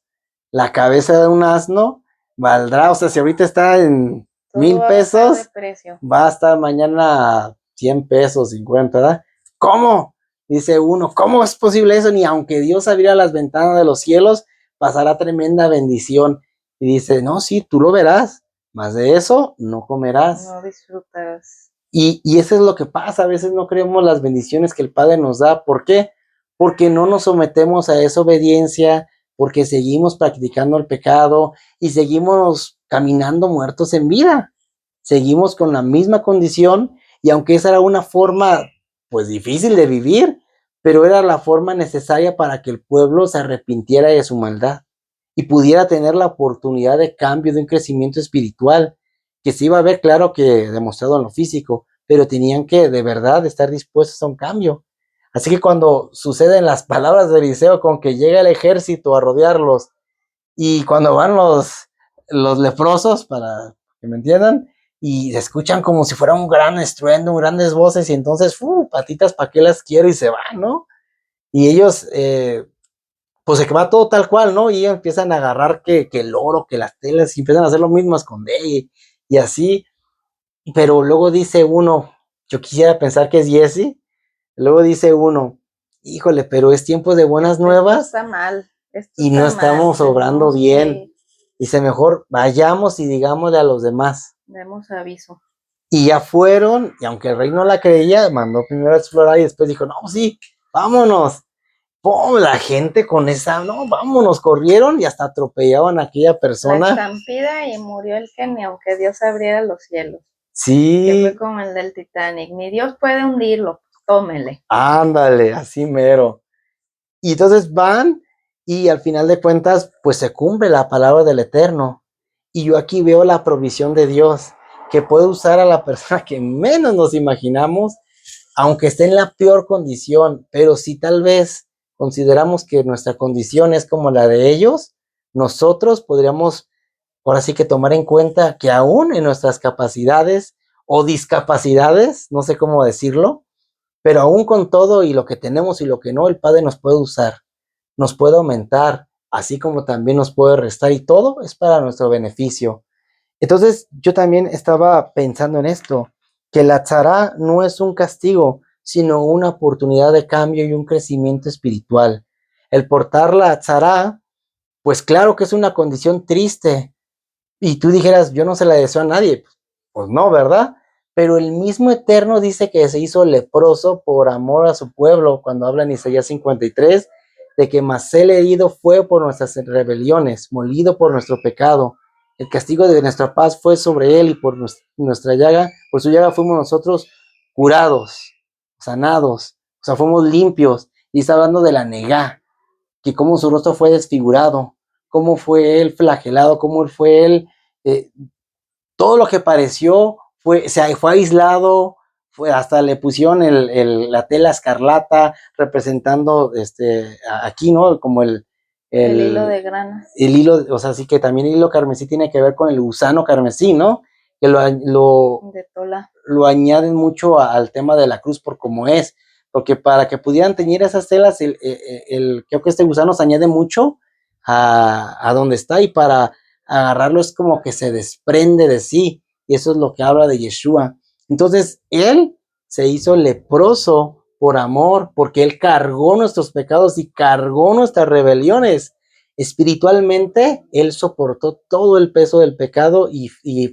Speaker 1: la cabeza de un asno valdrá, o sea, si ahorita está en
Speaker 2: Todo
Speaker 1: 1,000
Speaker 2: va a bajar de
Speaker 1: pesos,
Speaker 2: precio.
Speaker 1: va a estar mañana a 100 pesos, 50, ¿verdad? ¿Cómo? Dice uno, ¿cómo es posible eso? Ni aunque Dios abriera las ventanas de los cielos, pasará tremenda bendición. Y dice, no, sí, tú lo verás, más de eso no comerás.
Speaker 2: No disfrutarás.
Speaker 1: Y eso es lo que pasa, a veces no creemos las bendiciones que el Padre nos da. ¿Por qué? Porque no nos sometemos a esa obediencia, porque seguimos practicando el pecado y seguimos caminando muertos en vida. Seguimos con la misma condición y aunque esa era una forma pues difícil de vivir, pero era la forma necesaria para que el pueblo se arrepintiera de su maldad y pudiera tener la oportunidad de cambio, de un crecimiento espiritual que se iba a ver, claro, que demostrado en lo físico, pero tenían que de verdad estar dispuestos a un cambio. Así que cuando suceden las palabras de Eliseo con que llega el ejército a rodearlos y cuando van los leprosos, para que me entiendan, y se escuchan como si fuera un gran estruendo, grandes voces, y entonces, patitas, ¿para qué las quiero? Y se van, ¿no? Y ellos, pues se va todo tal cual, ¿no? Y ellos empiezan a agarrar que el oro, que las telas, y empiezan a hacer lo mismo, a esconder, y así, pero luego dice uno, yo quisiera pensar que es Jesse, luego dice uno, híjole, pero es tiempo de buenas nuevas.
Speaker 2: Esto está mal. Esto
Speaker 1: Y no
Speaker 2: está mal.
Speaker 1: estamos obrando bien. Dice, mejor vayamos y digámosle a los demás.
Speaker 2: Demos aviso.
Speaker 1: Y ya fueron, y aunque el rey no la creía, mandó primero a explorar y después dijo, no, sí, vámonos. ¡Pum! La gente con esa, no, vámonos, corrieron y hasta atropellaban a aquella persona.
Speaker 2: La estampida y murió el que ni aunque Dios abriera los cielos.
Speaker 1: Sí.
Speaker 2: Que fue como el del Titanic. Ni Dios puede hundirlo, tómele.
Speaker 1: Ándale, así mero. Y entonces van y al final de cuentas, pues se cumple la palabra del Eterno. Y yo aquí veo la provisión de Dios, que puede usar a la persona que menos nos imaginamos, aunque esté en la peor condición, pero si tal vez consideramos que nuestra condición es como la de ellos, nosotros podríamos ahora sí que tomar en cuenta que aún en nuestras capacidades o discapacidades, no sé cómo decirlo, pero aún con todo y lo que tenemos y lo que no, el Padre nos puede usar, nos puede aumentar, así como también nos puede restar y todo es para nuestro beneficio. Entonces yo también estaba pensando en esto, que la tzara no es un castigo, sino una oportunidad de cambio y un crecimiento espiritual. El portar la tzara, pues claro que es una condición triste, y tú dijeras, yo no se la deseo a nadie, pues no, ¿verdad? Pero el mismo Eterno dice que se hizo leproso por amor a su pueblo, cuando habla en Isaías 53, de que mas el herido fue por nuestras rebeliones, molido por nuestro pecado. El castigo de nuestra paz fue sobre él y por nuestra llaga, por su llaga fuimos nosotros curados, sanados, o sea, fuimos limpios. Y está hablando de la negá, que cómo su rostro fue desfigurado, cómo fue él flagelado, cómo fue él, eh, todo lo que pareció fue aislado, hasta le pusieron la tela escarlata representando aquí, ¿no? Como
Speaker 2: el hilo de grana.
Speaker 1: El hilo, o sea, sí que también el hilo carmesí tiene que ver con el gusano carmesí, ¿no? Que
Speaker 2: de tola.
Speaker 1: Lo añaden mucho al tema de la cruz por cómo es, porque para que pudieran teñir esas telas, creo que este gusano se añade mucho a donde está y para agarrarlo es como que se desprende de sí, y eso es lo que habla de Yeshua. Entonces, él se hizo leproso por amor, porque él cargó nuestros pecados y cargó nuestras rebeliones. Espiritualmente, él soportó todo el peso del pecado y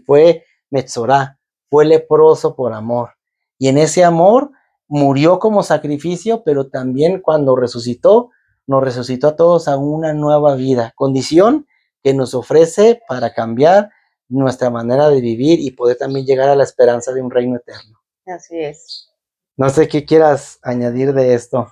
Speaker 1: fue Metzorá, fue leproso por amor. Y en ese amor murió como sacrificio, pero también cuando resucitó, nos resucitó a todos a una nueva vida, condición que nos ofrece para cambiar nuestra manera de vivir y poder también llegar a la esperanza de un reino eterno.
Speaker 2: Así es.
Speaker 1: No sé qué quieras añadir de esto.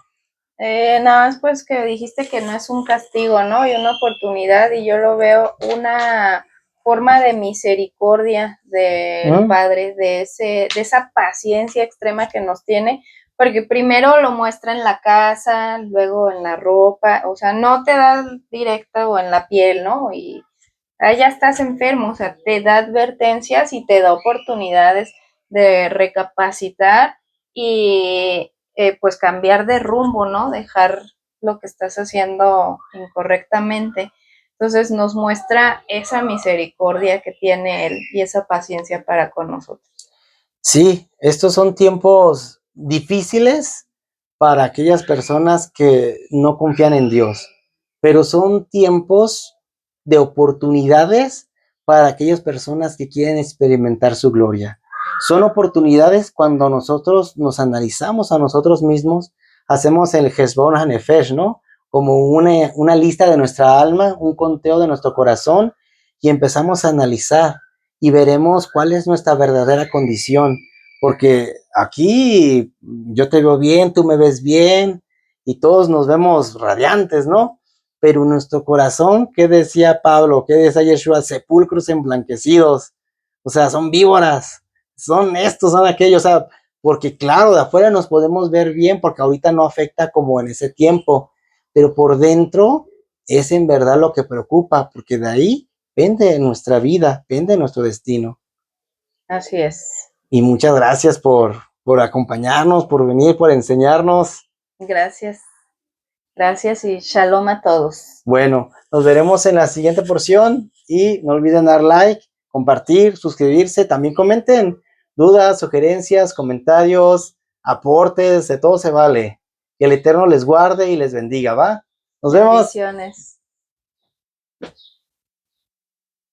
Speaker 2: Nada más pues que dijiste que no es un castigo, ¿no? Y una oportunidad, y yo lo veo una forma de misericordia del Padre, de esa paciencia extrema que nos tiene, porque primero lo muestra en la casa, luego en la ropa, o sea, no te da directa o en la piel, ¿no? Y ya estás enfermo, o sea, te da advertencias y te da oportunidades de recapacitar y pues cambiar de rumbo, ¿no? Dejar lo que estás haciendo incorrectamente. Entonces nos muestra esa misericordia que tiene Él y esa paciencia para con nosotros.
Speaker 1: Sí, estos son tiempos difíciles para aquellas personas que no confían en Dios, pero son tiempos de oportunidades para aquellas personas que quieren experimentar su gloria. Son oportunidades cuando nosotros nos analizamos a nosotros mismos, hacemos el Heshbon HaNefesh, ¿no? Como una lista de nuestra alma, un conteo de nuestro corazón, y empezamos a analizar y veremos cuál es nuestra verdadera condición, porque aquí yo te veo bien, tú me ves bien, y todos nos vemos radiantes, ¿no? Pero nuestro corazón, ¿qué decía Pablo? ¿Qué decía Yeshua? Sepulcros emblanquecidos, o sea, son víboras, son estos, son aquellos, o sea, porque claro, de afuera nos podemos ver bien, porque ahorita no afecta como en ese tiempo, pero por dentro es en verdad lo que preocupa, porque de ahí pende nuestra vida, pende nuestro destino.
Speaker 2: Así es.
Speaker 1: Y muchas gracias por acompañarnos, por venir, por enseñarnos.
Speaker 2: Gracias. Gracias y shalom a todos.
Speaker 1: Bueno, nos veremos en la siguiente porción y no olviden dar like, compartir, suscribirse, también comenten dudas, sugerencias, comentarios, aportes, de todo se vale. Que el Eterno les guarde y les bendiga, ¿va? Nos vemos.
Speaker 2: Bendiciones.